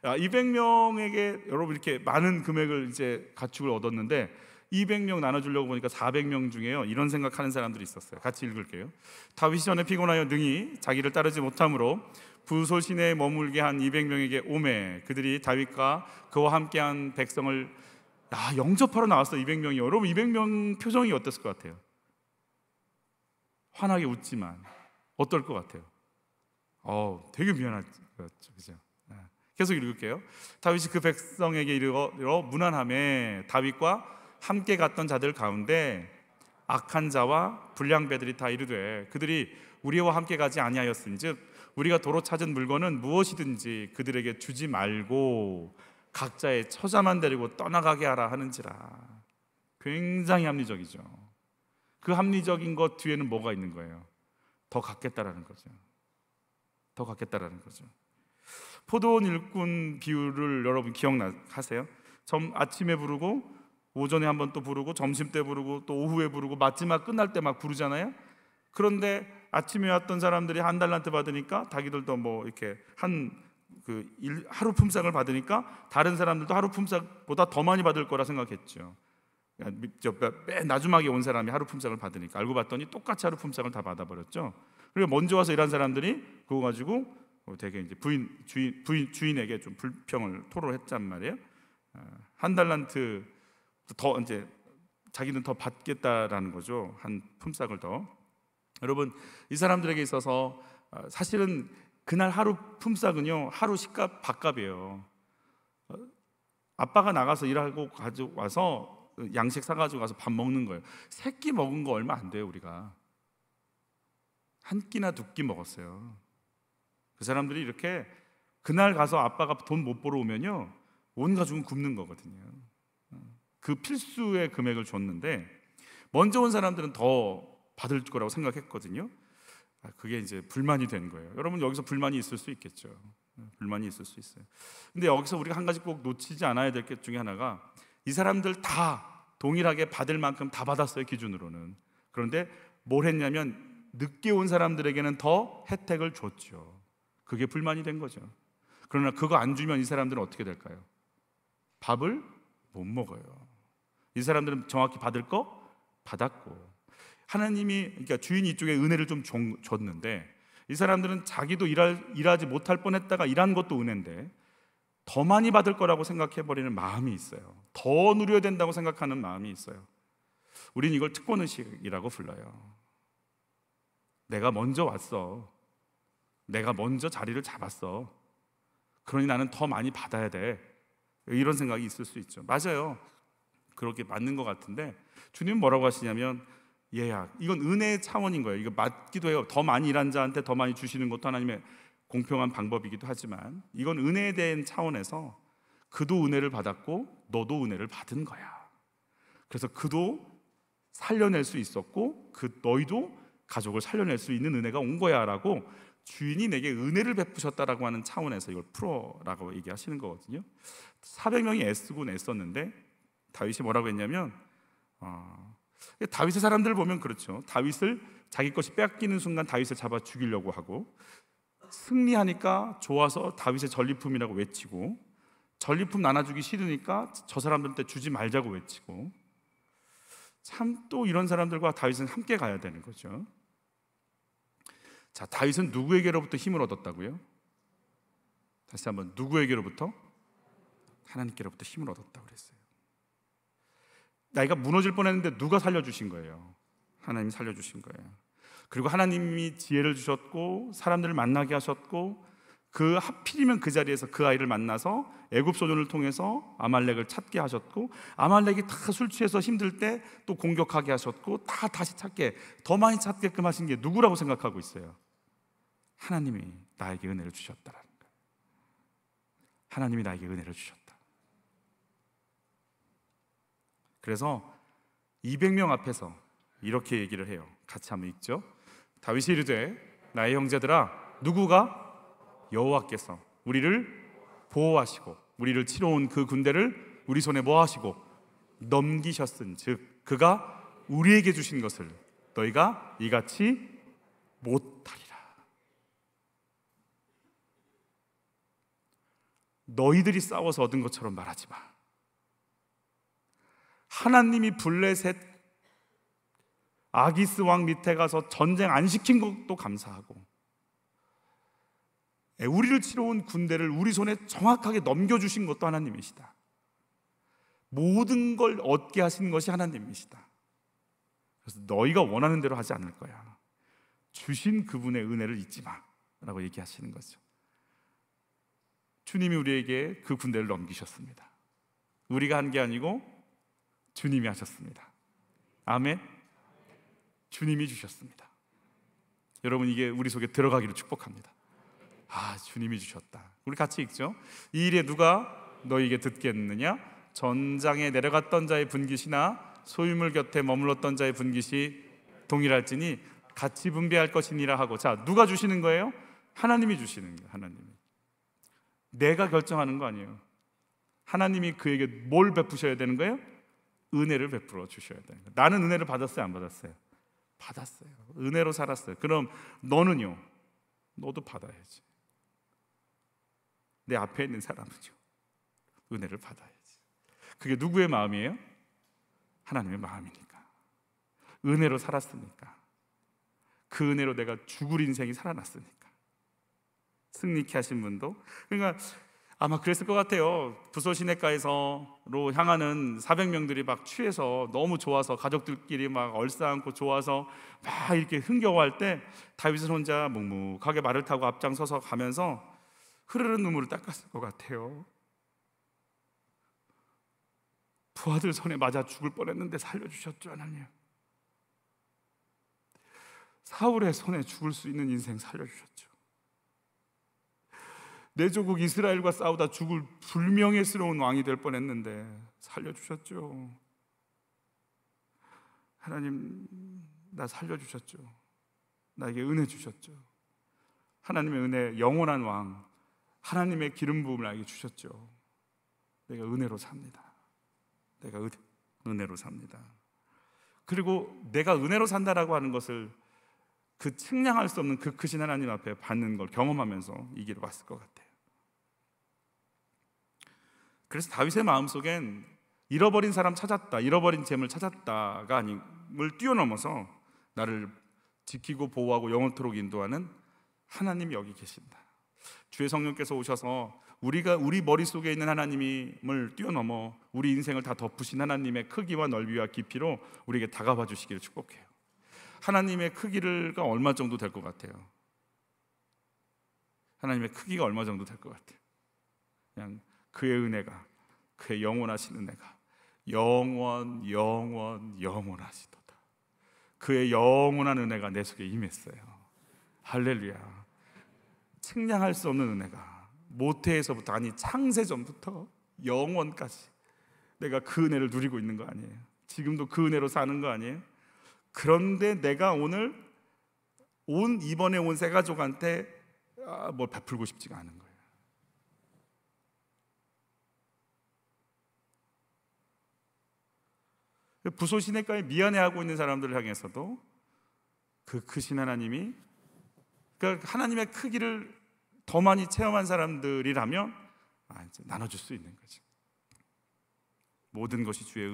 200명에게 여러분 이렇게 많은 금액을 이제 가축을 얻었는데 200명 나눠주려고 보니까 400명 중에요 이런 생각하는 사람들이 있었어요. 같이 읽을게요. 다윗이 전에 피곤하여 능히 자기를 따르지 못함으로 부솔 시내에 머물게 한 200명에게 오매 그들이 다윗과 그와 함께한 백성을 영접하러 나왔어. 200명이. 여러분 200명 표정이 어땠을 것 같아요? 환하게 웃지만 어떨 것 같아요? 되게 미안하죠, 그죠? 계속 읽을게요. 다윗이 그 백성에게 이르러 무난함에 다윗과 함께 갔던 자들 가운데 악한 자와 불량배들이 다 이르되 그들이 우리와 함께 가지 아니하였은즉 우리가 도로 찾은 물건은 무엇이든지 그들에게 주지 말고 각자의 처자만 데리고 떠나가게 하라 하는지라. 굉장히 합리적이죠. 그 합리적인 것 뒤에는 뭐가 있는 거예요? 더 갖겠다라는 거죠. 더 갖겠다라는 거죠. 포도원 일꾼 비유를 여러분 기억하세요? 아침에 부르고 오전에 한번 또 부르고 점심 때 부르고 또 오후에 부르고 마지막 끝날 때 막 부르잖아요. 그런데 아침에 왔던 사람들이 한 달란트 받으니까 자기들도 이렇게 하루 품삯을 받으니까 다른 사람들도 하루 품삯보다 더 많이 받을 거라 생각했죠. 맨 마지막에 온 사람이 하루 품삯을 받으니까 알고 봤더니 똑같이 하루 품삯을 다 받아버렸죠. 그리고 먼저 와서 일한 사람들이 그거 가지고 되게 이제 주인에게 좀 불평을 토로했단 말이에요. 한 달란트 더 이제 자기는 더 받겠다라는 거죠. 한 품삯을 더. 여러분 이 사람들에게 있어서 사실은 그날 하루 품삯은요 하루 식값 밥값이에요. 아빠가 나가서 일하고 가져와서 양식 사가지고 가서 밥 먹는 거예요. 세 끼 먹은 거 얼마 안 돼요. 우리가 한 끼나 두 끼 먹었어요. 그 사람들이 이렇게 그날 가서 아빠가 돈 못 벌어 오면요 온 가족은 굶는 거거든요. 그 필수의 금액을 줬는데 먼저 온 사람들은 더 받을 거라고 생각했거든요. 그게 이제 불만이 된 거예요. 여러분 여기서 불만이 있을 수 있겠죠. 불만이 있을 수 있어요. 근데 여기서 우리가 한 가지 꼭 놓치지 않아야 될 것 중에 하나가 이 사람들 다 동일하게 받을 만큼 다 받았어요. 기준으로는. 그런데 뭘 했냐면 늦게 온 사람들에게는 더 혜택을 줬죠. 그게 불만이 된 거죠. 그러나 그거 안 주면 이 사람들은 어떻게 될까요? 밥을 못 먹어요. 이 사람들은 정확히 받을 거 받았고 하나님이 그러니까 주인이 이쪽에 은혜를 좀 줬는데 이 사람들은 자기도 일하지 못할 뻔했다가 일한 것도 은혜인데 더 많이 받을 거라고 생각해버리는 마음이 있어요. 더 누려야 된다고 생각하는 마음이 있어요. 우린 이걸 특권의식이라고 불러요. 내가 먼저 왔어. 내가 먼저 자리를 잡았어. 그러니 나는 더 많이 받아야 돼. 이런 생각이 있을 수 있죠. 맞아요. 그렇게 맞는 것 같은데 주님은 뭐라고 하시냐면 얘야 이건 은혜의 차원인 거예요. 이거 맞기도 해요. 더 많이 일한 자한테 더 많이 주시는 것도 하나님의 공평한 방법이기도 하지만 이건 은혜에 대한 차원에서 그도 은혜를 받았고 너도 은혜를 받은 거야. 그래서 그도 살려낼 수 있었고 너희도 가족을 살려낼 수 있는 은혜가 온 거야 라고 주인이 내게 은혜를 베푸셨다라고 하는 차원에서 이걸 풀어라고 얘기하시는 거거든요. 400명이 애쓰곤 애썼는데 다윗이 뭐라고 했냐면 다윗의 사람들을 보면 그렇죠. 다윗을 자기 것이 빼앗기는 순간 다윗을 잡아 죽이려고 하고 승리하니까 좋아서 다윗의 전리품이라고 외치고 전리품 나눠주기 싫으니까 저 사람들한테 주지 말자고 외치고 참 또 이런 사람들과 다윗은 함께 가야 되는 거죠. 자, 다윗은 누구에게로부터 힘을 얻었다고요? 다시 한번, 누구에게로부터? 하나님께로부터 힘을 얻었다고 그랬어요. 나이가 무너질 뻔했는데 누가 살려주신 거예요? 하나님이 살려주신 거예요. 그리고 하나님이 지혜를 주셨고 사람들을 만나게 하셨고, 그 하필이면 그 자리에서 그 아이를 만나서 애굽 소년을 통해서 아말렉을 찾게 하셨고, 아말렉이 다 술 취해서 힘들 때 또 공격하게 하셨고, 다 다시 찾게, 더 많이 찾게끔 하신 게 누구라고 생각하고 있어요? 하나님이 나에게 은혜를 주셨다라는 거예요. 하나님이 나에게 은혜를 주셨다. 그래서 200명 앞에서 이렇게 얘기를 해요. 같이 한번 읽죠. 다윗이 이르되 나의 형제들아, 누구가? 여호와께서 우리를 보호하시고 우리를 치러 온 그 군대를 우리 손에 뭐 하시고? 넘기셨은즉 그가 우리에게 주신 것을 너희가 이같이 못하리라. 너희들이 싸워서 얻은 것처럼 말하지 마. 하나님이 블레셋 아기스 왕 밑에 가서 전쟁 안 시킨 것도 감사하고, 우리를 치러 온 군대를 우리 손에 정확하게 넘겨주신 것도 하나님이시다. 모든 걸 얻게 하신 것이 하나님이시다. 그래서 너희가 원하는 대로 하지 않을 거야. 주신 그분의 은혜를 잊지 마 라고 얘기하시는 거죠. 주님이 우리에게 그 군대를 넘기셨습니다. 우리가 한 게 아니고 주님이 하셨습니다. 아멘. 주님이 주셨습니다. 여러분, 이게 우리 속에 들어가기를 축복합니다. 아, 주님이 주셨다. 우리 같이 읽죠. 이 일에 누가 너희에게 듣겠느냐? 전장에 내려갔던 자의 분깃이나 소유물 곁에 머물렀던 자의 분깃이 동일할지니 같이 분배할 것이니라 하고. 자, 누가 주시는 거예요? 하나님이 주시는 거예요. 하나님이. 내가 결정하는 거 아니에요. 하나님이 그에게 뭘 베푸셔야 되는 거예요? 은혜를 베풀어 주셔야 되는 거예요. 나는 은혜를 받았어요, 안 받았어요? 받았어요. 은혜로 살았어요. 그럼 너는요? 너도 받아야지. 내 앞에 있는 사람은요? 은혜를 받아야지. 그게 누구의 마음이에요? 하나님의 마음이니까. 은혜로 살았으니까. 그 은혜로 내가 죽을 인생이 살아났으니까. 승리케 하신 분도. 그러니까 아마 그랬을 것 같아요. 부서 시내가에서로 향하는 400명들이 막 취해서 너무 좋아서, 가족들끼리 막 얼싸안고 좋아서 막 이렇게 흥겨워할 때 다윗은 혼자 묵묵하게 말을 타고 앞장서서 가면서 흐르는 눈물을 닦았을 것 같아요. 부하들 손에 맞아 죽을 뻔했는데 살려주셨죠, 하나님. 사울의 손에 죽을 수 있는 인생 살려주셨죠. 내 조국 이스라엘과 싸우다 죽을 불명예스러운 왕이 될 뻔했는데 살려주셨죠. 하나님, 나 살려주셨죠. 나에게 은혜 주셨죠. 하나님의 은혜, 영원한 왕, 하나님의 기름 부음을 나에게 주셨죠. 내가 은혜로 삽니다. 내가 은혜로 삽니다. 그리고 내가 은혜로 산다라고 하는 것을 그 측량할 수 없는 그 크신 하나님 앞에 받는 걸 경험하면서 이 길을 왔을 것 같아요. 그래서 다윗의 마음속엔 잃어버린 사람 찾았다, 잃어버린 잼을 찾았다가 아님을 뛰어넘어서 나를 지키고 보호하고 영원토록 인도하는 하나님이 여기 계신다. 주의 성령께서 오셔서 우리 머릿속에 있는 하나님을 뛰어넘어 우리 인생을 다 덮으신 하나님의 크기와 넓이와 깊이로 우리에게 다가와 주시기를 축복해요. 하나님의 크기가 얼마 정도 될 것 같아요? 하나님의 크기가 얼마 정도 될 것 같아요? 그냥 그의 은혜가, 그의 영원하신 은혜가 영원하시도다. 그의 영원한 은혜가 내 속에 임했어요. 할렐루야. 측량할 수 없는 은혜가 모태에서부터, 아니 창세전부터 영원까지 내가 그 은혜를 누리고 있는 거 아니에요? 지금도 그 은혜로 사는 거 아니에요? 그런데 내가 오늘 이번에 온 세 가족한테 뭘 베풀고 싶지가 않은 거예요. 부소 시내가에 미안해하고 있는 사람들을 향해서도 그 크신 하나님이, 그러니까 하나님의 크기를 더 많이 체험한 사람들이라면 이제 나눠줄 수 있는 거죠. 모든 것이 주의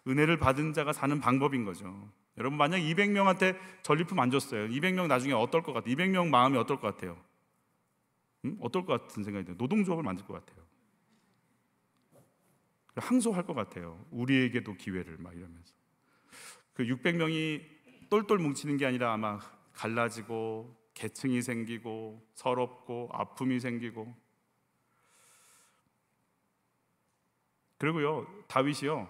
은혜를 받은 자가 사는 방법인 거죠. 여러분 만약 200명한테 전리품 안 줬어요. 200명 나중에 어떨 것 같아요? 200명 마음이 어떨 것 같아요? 어떨 것 같은 생각이 들어요? 노동조합을 만들 것 같아요. 항소할 것 같아요. 우리에게도 기회를 막 이러면서. 그 600명이 똘똘 뭉치는 게 아니라 아마 갈라지고 계층이 생기고 서럽고 아픔이 생기고. 그리고요, 다윗이요,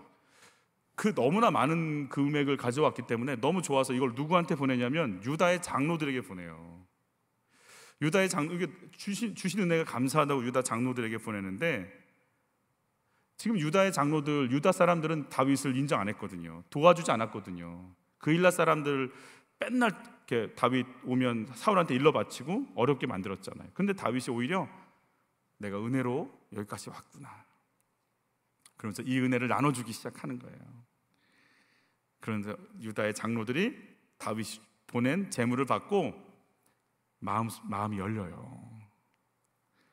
그 너무나 많은 금액을 가져왔기 때문에 너무 좋아서 이걸 누구한테 보내냐면 유다의 장로들에게 보내요. 유다의 장로, 이게 주신 은혜가 감사하다고 유다 장로들에게 보내는데, 지금 유다의 장로들, 유다 사람들은 다윗을 인정 안 했거든요. 도와주지 않았거든요. 그 일라 사람들 맨날 이렇게 다윗 오면 사울한테 일러 바치고 어렵게 만들었잖아요. 근데 다윗이 오히려 내가 은혜로 여기까지 왔구나, 그러면서 이 은혜를 나눠주기 시작하는 거예요. 그런데 유다의 장로들이 다윗이 보낸 재물을 받고 마음이 열려요.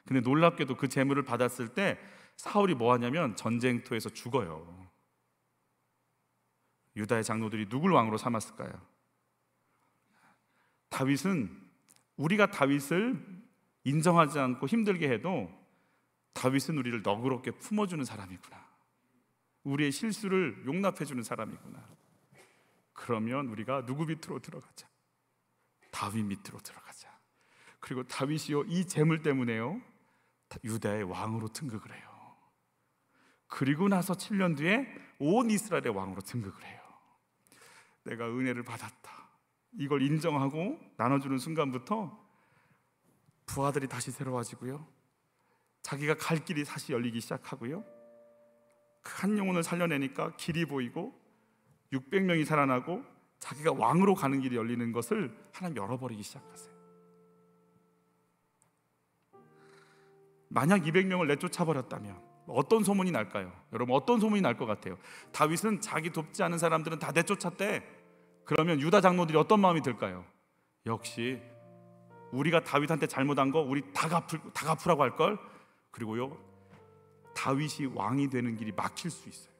근데 놀랍게도 그 재물을 받았을 때 사울이 뭐 하냐면 전쟁터에서 죽어요. 유다의 장로들이 누굴 왕으로 삼았을까요? 다윗은, 우리가 다윗을 인정하지 않고 힘들게 해도 다윗은 우리를 너그럽게 품어주는 사람이구나, 우리의 실수를 용납해주는 사람이구나. 그러면 우리가 누구 밑으로 들어가자? 다윗 밑으로 들어가자. 그리고 다윗이요, 이 재물 때문에요 유다의 왕으로 등극을 해요. 그리고 나서 7년 뒤에 온 이스라엘의 왕으로 등극을 해요. 내가 은혜를 받았다, 이걸 인정하고 나눠주는 순간부터 부하들이 다시 새로워지고요, 자기가 갈 길이 다시 열리기 시작하고요, 그 한 영혼을 살려내니까 길이 보이고 600명이 살아나고 자기가 왕으로 가는 길이 열리는 것을 하나님 열어버리기 시작하세요. 만약 200명을 내쫓아버렸다면 어떤 소문이 날까요? 여러분, 어떤 소문이 날 것 같아요? 다윗은 자기 돕지 않은 사람들은 다 내쫓았대. 그러면 유다 장로들이 어떤 마음이 들까요? 역시 우리가 다윗한테 잘못한 거 우리 다 갚으라고 할걸. 그리고요, 다윗이 왕이 되는 길이 막힐 수 있어요.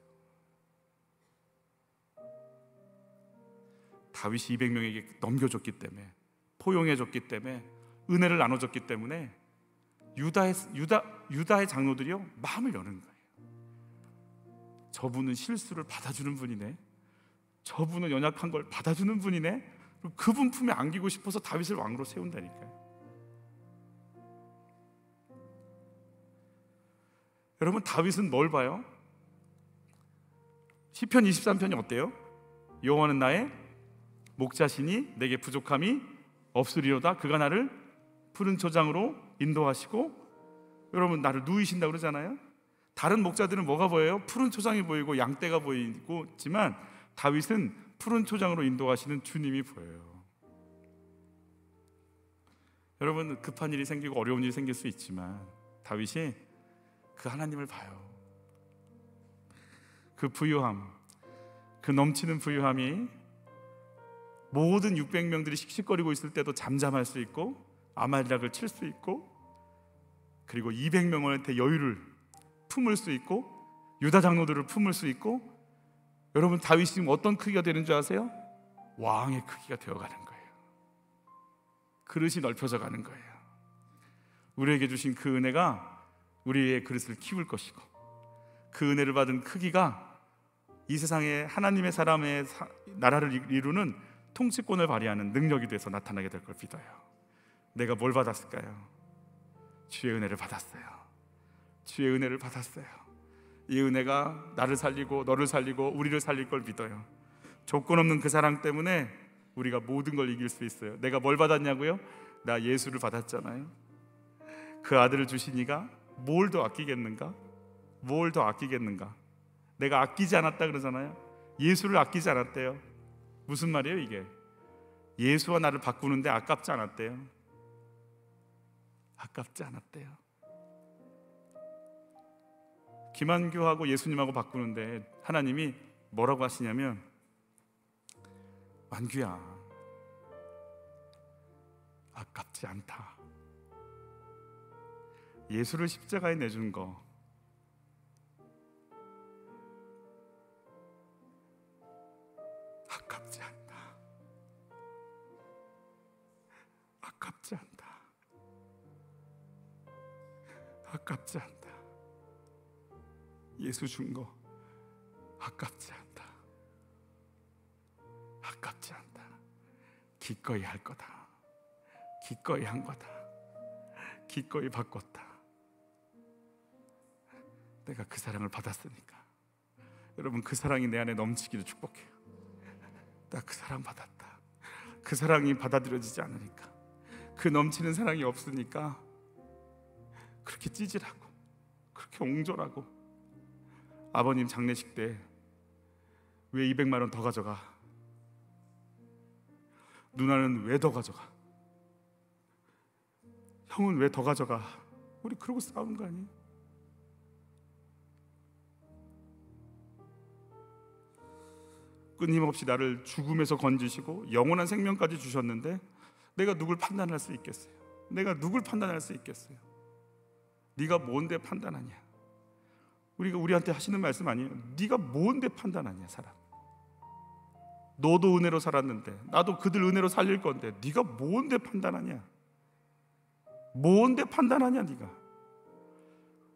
다윗이 200명에게 넘겨줬기 때문에, 포용해줬기 때문에, 은혜를 나눠줬기 때문에 유다의 장로들이요 마음을 여는 거예요. 저분은 실수를 받아주는 분이네, 저분은 연약한 걸 받아주는 분이네, 그분 품에 안기고 싶어서 다윗을 왕으로 세운다니까요. 여러분, 다윗은 뭘 봐요? 시편 23편이 어때요? 여호와는 나의 목자시니 내게 부족함이 없으리로다. 그가 나를 푸른 초장으로 인도하시고, 여러분, 나를 누이신다고 그러잖아요. 다른 목자들은 뭐가 보여요? 푸른 초장이 보이고 양떼가 보이고 있지만 다윗은 푸른 초장으로 인도하시는 주님이 보여요. 여러분, 급한 일이 생기고 어려운 일이 생길 수 있지만 다윗이 그 하나님을 봐요. 그 부유함, 그 넘치는 부유함이 모든 600명들이 씩씩거리고 있을 때도 잠잠할 수 있고 아말렉을 칠 수 있고, 그리고 200명한테 여유를 품을 수 있고 유다 장로들을 품을 수 있고, 여러분, 다윗이 지금 어떤 크기가 되는 줄 아세요? 왕의 크기가 되어가는 거예요. 그릇이 넓혀져 가는 거예요. 우리에게 주신 그 은혜가 우리의 그릇을 키울 것이고, 그 은혜를 받은 크기가 이 세상에 하나님의 사람의 나라를 이루는 통치권을 발휘하는 능력이 돼서 나타나게 될 걸 믿어요. 내가 뭘 받았을까요? 주의 은혜를 받았어요. 주의 은혜를 받았어요. 이 은혜가 나를 살리고 너를 살리고 우리를 살릴 걸 믿어요. 조건 없는 그 사랑 때문에 우리가 모든 걸 이길 수 있어요. 내가 뭘 받았냐고요? 나 예수를 받았잖아요. 그 아들을 주시니가 뭘 더 아끼겠는가? 뭘 더 아끼겠는가? 내가 아끼지 않았다 그러잖아요. 예수를 아끼지 않았대요. 무슨 말이에요 이게? 예수와 나를 바꾸는데 아깝지 않았대요. 아깝지 않았대요. 김한규하고 예수님하고 바꾸는데 하나님이 뭐라고 하시냐면, 만규야, 아깝지 않다. 예수를 십자가에 내준 거 아깝지 않다. 아깝지 않다. 예수 준 거 아깝지 않다. 아깝지 않다. 기꺼이 할 거다. 기꺼이 한 거다. 기꺼이 바꿨다. 내가 그 사랑을 받았으니까. 여러분, 그 사랑이 내 안에 넘치기를 축복해요. 나 그 사랑 받았다. 그 사랑이 받아들여지지 않으니까, 그 넘치는 사랑이 없으니까 그렇게 찌질하고 그렇게 옹졸하고. 아버님 장례식 때 왜 200만 원 더 가져가? 누나는 왜 더 가져가? 형은 왜 더 가져가? 우리 그러고 싸우는 거 아니에요? 끊임없이 나를 죽음에서 건지시고 영원한 생명까지 주셨는데 내가 누굴 판단할 수 있겠어요? 내가 누굴 판단할 수 있겠어요? 네가 뭔데 판단하냐? 우리가 우리한테 하시는 말씀 아니에요? 네가 뭔데 판단하냐? 사람, 너도 은혜로 살았는데 나도 그들 은혜로 살릴 건데 네가 뭔데 판단하냐? 뭔데 판단하냐?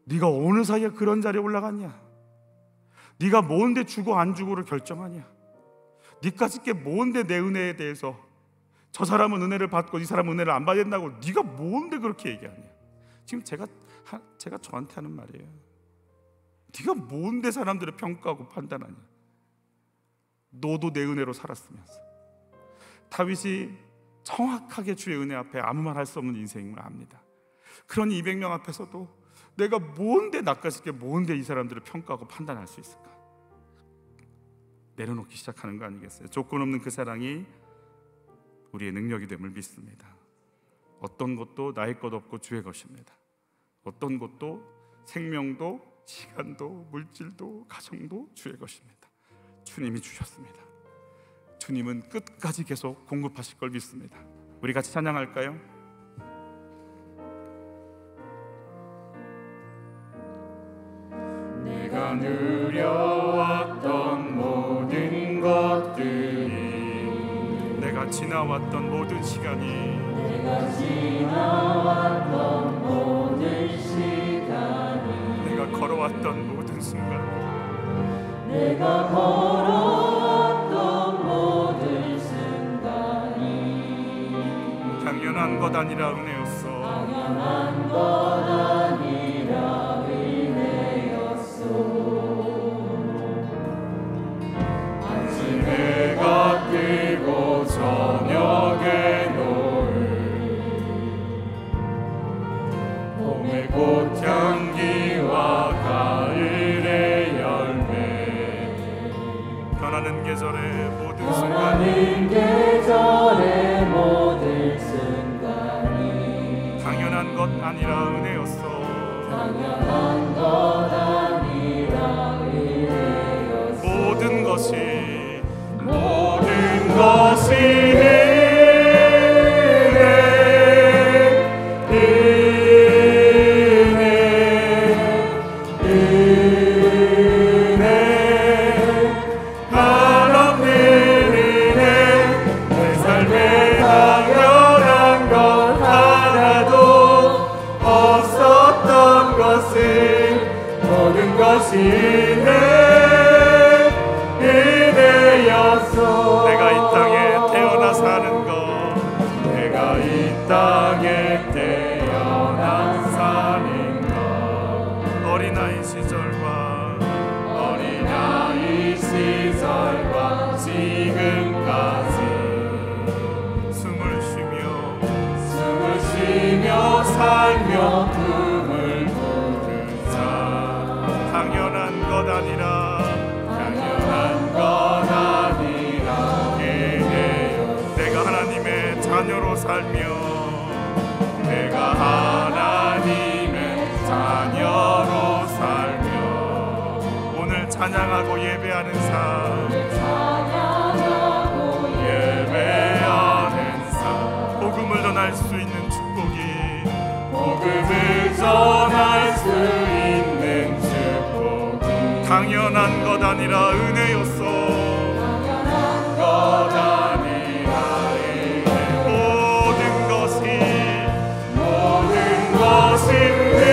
네가 어느 사이에 그런 자리에 올라갔냐? 네가 뭔데 주고 안 주고를 결정하냐? 네까짓 게 뭔데 내 은혜에 대해서 저 사람은 은혜를 받고 이 사람은 은혜를 안 받아야 된다고 네가 뭔데 그렇게 얘기하냐? 지금 제가 저한테 하는 말이에요. 네가 뭔데 사람들을 평가하고 판단하냐? 너도 내 은혜로 살았으면서. 다윗이 정확하게 주의 은혜 앞에 아무 말 할 수 없는 인생임을 압니다. 그런 200명 앞에서도 내가 뭔데 나까짓 게 뭔데 이 사람들을 평가하고 판단할 수 있을까? 내려놓기 시작하는 거 아니겠어요? 조건 없는 그 사랑이 우리의 능력이 됨을 믿습니다. 어떤 것도 나의 것 없고 주의 것입니다. 어떤 것도 생명도 시간도 물질도 가정도 주의 것입니다. 주님이 주셨습니다. 주님은 끝까지 계속 공급하실 걸 믿습니다. 우리 같이 찬양할까요? 내가 누려왔던 모든 것들이, 내가 지나왔던 모든 시간이, 내가 지나왔던 모든 시간이, 내가 걸어왔던 모든 순간, 내가 걸어왔던 모든 순간이 당연한 것 아니라 은혜였어. 당연한 것 아니라 은혜였어. 아침해가 뜨고 저녁에 노을, 봄의 꽃향기와 가을의 열매, 변하는 계절의 모든 순간, 변하는 계절의 모든 순간이 당연한 것 아니라 은혜였어. 당연한 것 아니라 은혜였어. 모든 것이 내가 이 땅에 태어나 사는 것, 내가 이 땅에 태어나 사는 것, 어린아이 시절과 지금까지 숨을 쉬며 살며 꿈을 꾸는 자, 당연한 것 아니라 당연한 것 아니라 은혜였어. 내가 하나님의 자녀로 살며, 내가 하나님의 자녀로 살며 오늘 찬양하고 예배하는 삶, 찬양하고 예배하는 삶, 복음을 전할 수 있는 축복이, 복음을 전할 수 있는 축복이 당연한 것 아니라 은혜였어. 당연한 것 아니라 은혜. 모든 것이 은혜.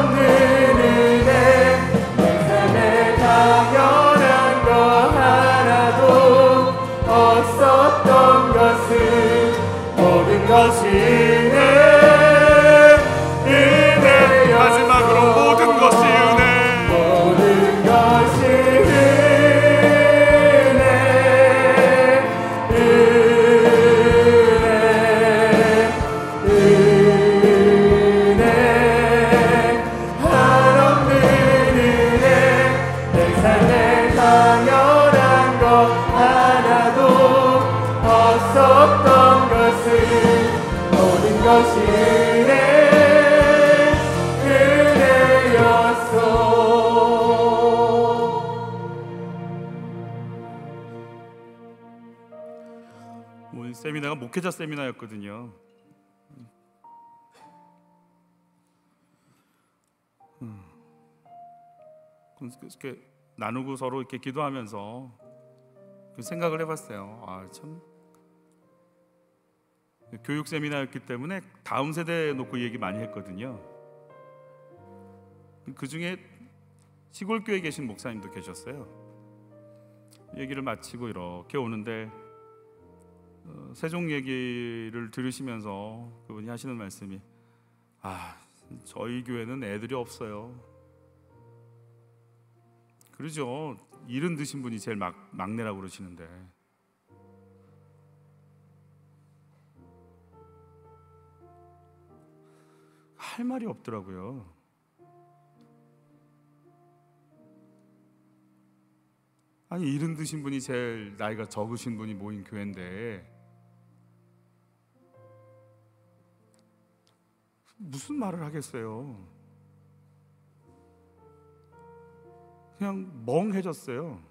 한없는 은혜 내 삶에 당연한 거 하나도 없었던 것은 모든 것이 은혜 마지막으로 모든 것이 은혜. 모든 것이 은혜 한없는 은혜 내 삶에 당연한 것 하나도 없었던 것은 모든 것이 은혜였어. 오늘 세미나가 목회자 세미나였거든요. 이렇게 나누고 서로 이렇게 기도하면서 그 생각을 해봤어요. 아, 참 교육 세미나였기 때문에 다음 세대에 놓고 얘기 많이 했거든요. 그 중에 시골 교회에 계신 목사님도 계셨어요. 얘기를 마치고 이렇게 오는데 세종 얘기를 들으시면서 그분이 하시는 말씀이, 아, 저희 교회는 애들이 없어요. 그러죠. 일은 드신 분이 제일 막내라고 그러시는데. 할 말이 없더라고요. 아니, 일은 드신 분이 제일 나이가 적으신 분이 모인 교회인데 무슨 말을 하겠어요. 그냥 멍해졌어요.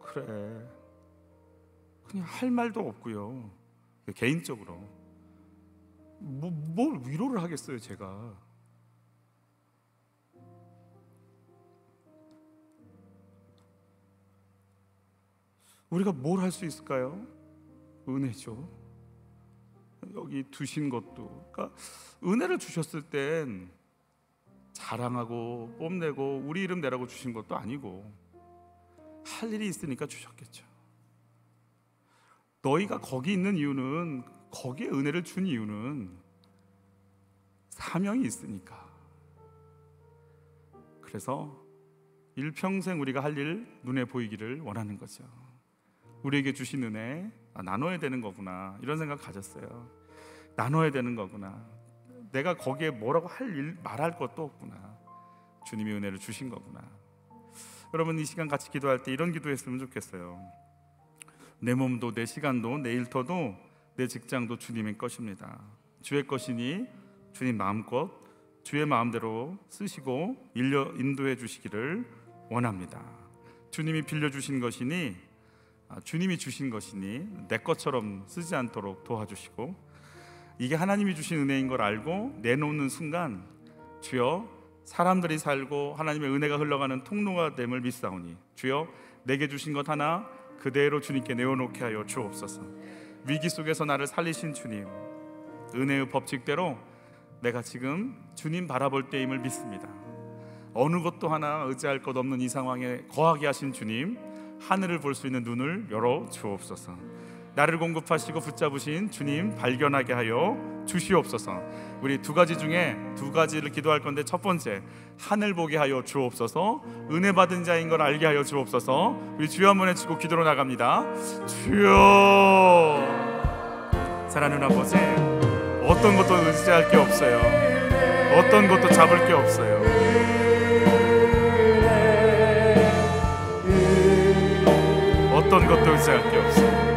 그래, 그냥 할 말도 없고요. 개인적으로 뭘 위로를 하겠어요, 제가. 우리가 뭘 할 수 있을까요? 은혜죠. 여기 두신 것도, 그러니까 은혜를 주셨을 땐 자랑하고 뽐내고 우리 이름 내라고 주신 것도 아니고 할 일이 있으니까 주셨겠죠. 너희가 거기 있는 이유는, 거기에 은혜를 준 이유는 사명이 있으니까. 그래서 일평생 우리가 할 일 눈에 보이기를 원하는 거죠. 우리에게 주신 은혜, 나눠야 되는 거구나, 이런 생각 가졌어요. 나눠야 되는 거구나. 내가 거기에 뭐라고 말할 것도 없구나. 주님이 은혜를 주신 거구나. 여러분, 이 시간 같이 기도할 때 이런 기도했으면 좋겠어요. 내 몸도 내 시간도 내 일터도 내 직장도 주님의 것입니다. 주의 것이니 주님 마음껏 주의 마음대로 쓰시고 인도해 주시기를 원합니다. 주님이 빌려주신 것이니, 주님이 주신 것이니 내 것처럼 쓰지 않도록 도와주시고, 이게 하나님이 주신 은혜인 걸 알고 내놓는 순간, 주여 사람들이 살고 하나님의 은혜가 흘러가는 통로가 됨을 믿사오니 주여 내게 주신 것 하나 그대로 주님께 내어놓게 하여 주옵소서. 위기 속에서 나를 살리신 주님, 은혜의 법칙대로 내가 지금 주님 바라볼 때임을 믿습니다. 어느 것도 하나 의지할 것 없는 이 상황에 거하게 하신 주님, 하늘을 볼 수 있는 눈을 열어 주옵소서. 나를 공급하시고 붙잡으신 주님 발견하게 하여 주시옵소서. 우리 두 가지 중에 두 가지를 기도할 건데, 첫 번째, 하늘 보게 하여 주옵소서. 은혜 받은 자인 걸 알게 하여 주옵소서. 우리 주여 한번 외치고 기도로 나갑니다. 주여. 사랑하는 아버지, 어떤 것도 의지할 게 없어요. 어떤 것도 잡을 게 없어요. 어떤 것도 의지할 게 없어요.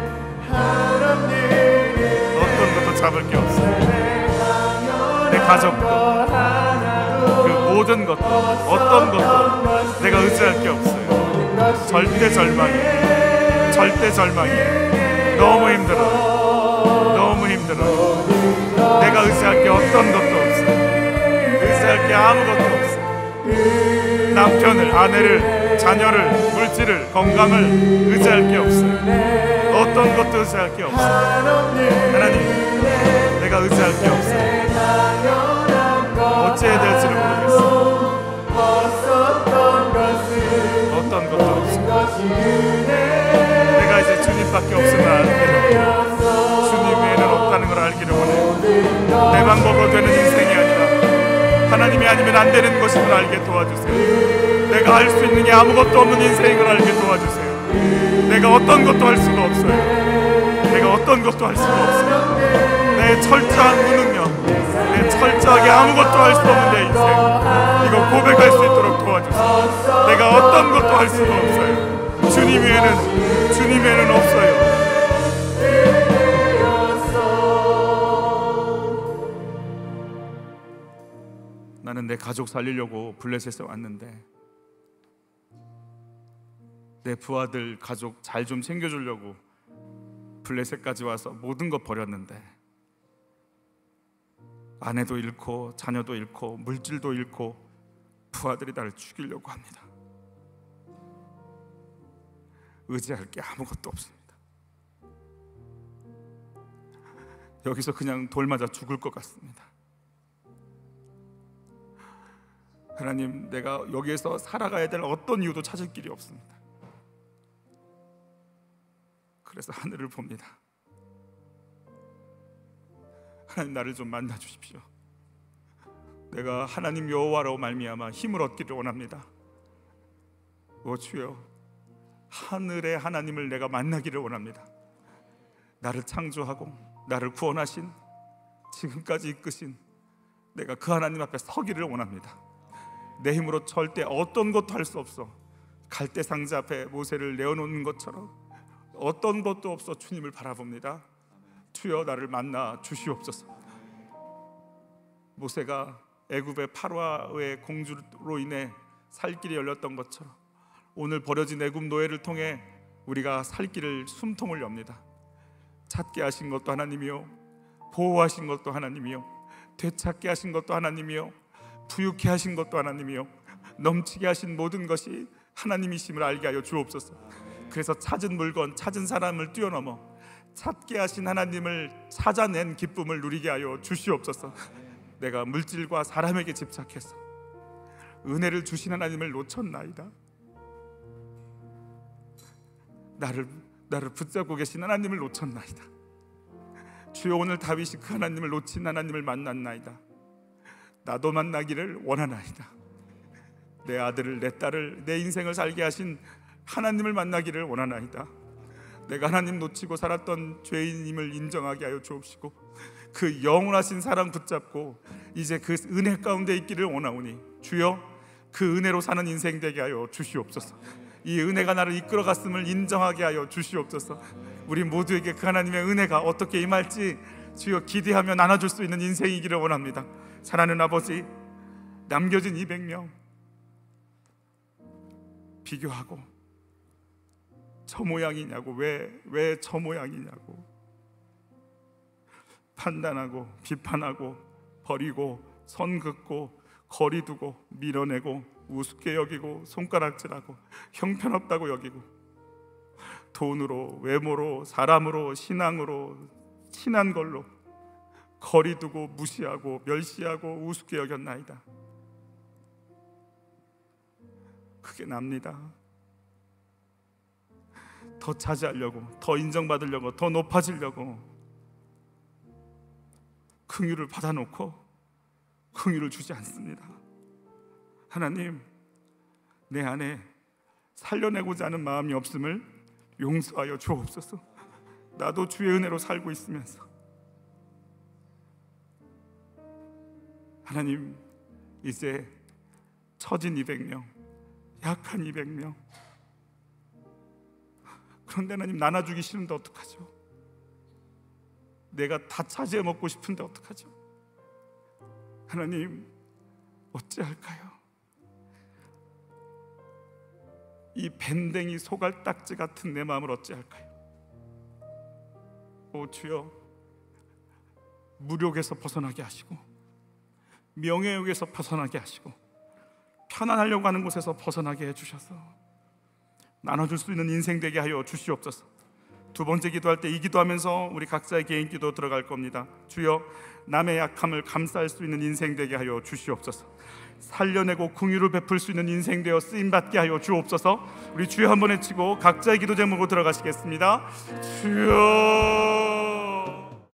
어떤 것도 잡을 게 없어요. 내 가족도, 그 모든 것도, 어떤 것도 내가 의지할 게 없어요. 절대 절망이에요. 절대 절망이에요. 너무 힘들어. 너무 힘들어. 내가 의지할 게 어떤 것도 없어요. 의지할 게 아무것도 없어요. 남편을, 아내를, 자녀를, 물질을, 건강을 의지할 게 없어요. 어떤 것도 의지할 게 없어요. 하나님, 내가 의지할 게 없어요. 어찌해야 될지를 모르겠어. 없었던 것은 어떤 것도 없어. 것이 은혜 내가 이제 주님밖에 없음을 알기를 원해. 주님 외에는 없다는 걸 알기를 원해. 내 방법으로 되는 인생이 아니라 하나님이 아니면 안 되는 것임을 알게 도와주세요. 내가 할 수 있는 게 아무것도 없는 인생인 걸 알게 도와주세요. 내가 어떤 것도 할 수가 없어요. 내가 어떤 것도 할 수가 없어요. 내 철저한 무능력, 내 철저하게 아무것도 할 수 없는 내 인생, 이거 고백할 수 있도록 도와주세요. 내가 어떤 것도 할 수가 없어요. 주님 외에는 없어요. 나는 내 가족 살리려고 블레셋에 왔는데 내 부하들 가족 잘 좀 챙겨주려고 블레셋까지 와서 모든 것 버렸는데 아내도 잃고 자녀도 잃고 물질도 잃고 부하들이 나를 죽이려고 합니다. 의지할 게 아무것도 없습니다. 여기서 그냥 돌 맞아 죽을 것 같습니다. 하나님, 내가 여기에서 살아가야 될 어떤 이유도 찾을 길이 없습니다. 그래서 하늘을 봅니다. 하나님, 나를 좀 만나 주십시오. 내가 하나님 여호와로 말미암아 힘을 얻기를 원합니다. 오 주여, 하늘의 하나님을 내가 만나기를 원합니다. 나를 창조하고 나를 구원하신, 지금까지 이끄신 내가 그 하나님 앞에 서기를 원합니다. 내 힘으로 절대 어떤 것도 할 수 없어. 갈대 상자 앞에 모세를 내어놓는 것처럼 어떤 것도 없어 주님을 바라봅니다. 주여, 나를 만나 주시옵소서. 모세가 애굽의 파라오의 공주로 인해 살 길이 열렸던 것처럼 오늘 버려진 애굽 노예를 통해 우리가 살 길을, 숨통을 엽니다. 찾게 하신 것도 하나님이요, 보호하신 것도 하나님이요, 되찾게 하신 것도 하나님이요, 부유케 하신 것도 하나님이요, 넘치게 하신 모든 것이 하나님이심을 알게 하여 주옵소서. 그래서 찾은 물건, 찾은 사람을 뛰어넘어 찾게 하신 하나님을 찾아낸 기쁨을 누리게 하여 주시옵소서. 내가 물질과 사람에게 집착해서 은혜를 주신 하나님을 놓쳤나이다. 나를 붙잡고 계신 하나님을 놓쳤나이다. 주여, 오늘 다윗이 그 하나님을 놓친 하나님을 만났나이다. 나도 만나기를 원하나이다. 내 아들을, 내 딸을, 내 인생을 살게 하신 하나님을 만나기를 원하나이다. 내가 하나님 놓치고 살았던 죄인임을 인정하게 하여 주옵시고 그 영원하신 사랑 붙잡고 이제 그 은혜 가운데 있기를 원하오니 주여, 그 은혜로 사는 인생 되게 하여 주시옵소서. 이 은혜가 나를 이끌어갔음을 인정하게 하여 주시옵소서. 우리 모두에게 그 하나님의 은혜가 어떻게 임할지 주여 기대하며 나눠줄 수 있는 인생이기를 원합니다. 사랑하는 아버지, 남겨진 200명 비교하고 저 모양이냐고, 왜 저 모양이냐고 판단하고 비판하고 버리고 선 긋고 거리 두고 밀어내고 우습게 여기고 손가락질하고 형편없다고 여기고 돈으로, 외모로, 사람으로, 신앙으로, 친한 걸로 거리 두고 무시하고 멸시하고 우습게 여겼나이다. 그게 납니다. 더 차지하려고, 더 인정받으려고, 더 높아지려고 긍휼을 받아놓고 긍휼을 주지 않습니다. 하나님, 내 안에 살려내고자 하는 마음이 없음을 용서하여 주옵소서. 나도 주의 은혜로 살고 있으면서 하나님, 이제 처진 200명, 약한 200명, 그런데 하나님 나눠주기 싫은데 어떡하죠? 내가 다 차지해 먹고 싶은데 어떡하죠? 하나님, 어찌할까요? 이 밴댕이 소갈딱지 같은 내 마음을 어찌할까요? 오 주여, 무력에서 벗어나게 하시고 명예욕에서 벗어나게 하시고 편안하려고 하는 곳에서 벗어나게 해주셔서 나눠줄 수 있는 인생 되게 하여 주시옵소서. 두 번째 기도할 때 이 기도하면서 우리 각자의 개인 기도 들어갈 겁니다. 주여, 남의 약함을 감싸할 수 있는 인생 되게 하여 주시옵소서. 살려내고 긍휼을 베풀 수 있는 인생 되어 쓰임받게 하여 주옵소서. 우리 주여 한번 외치고 각자의 기도 제목으로 들어가시겠습니다. 주여.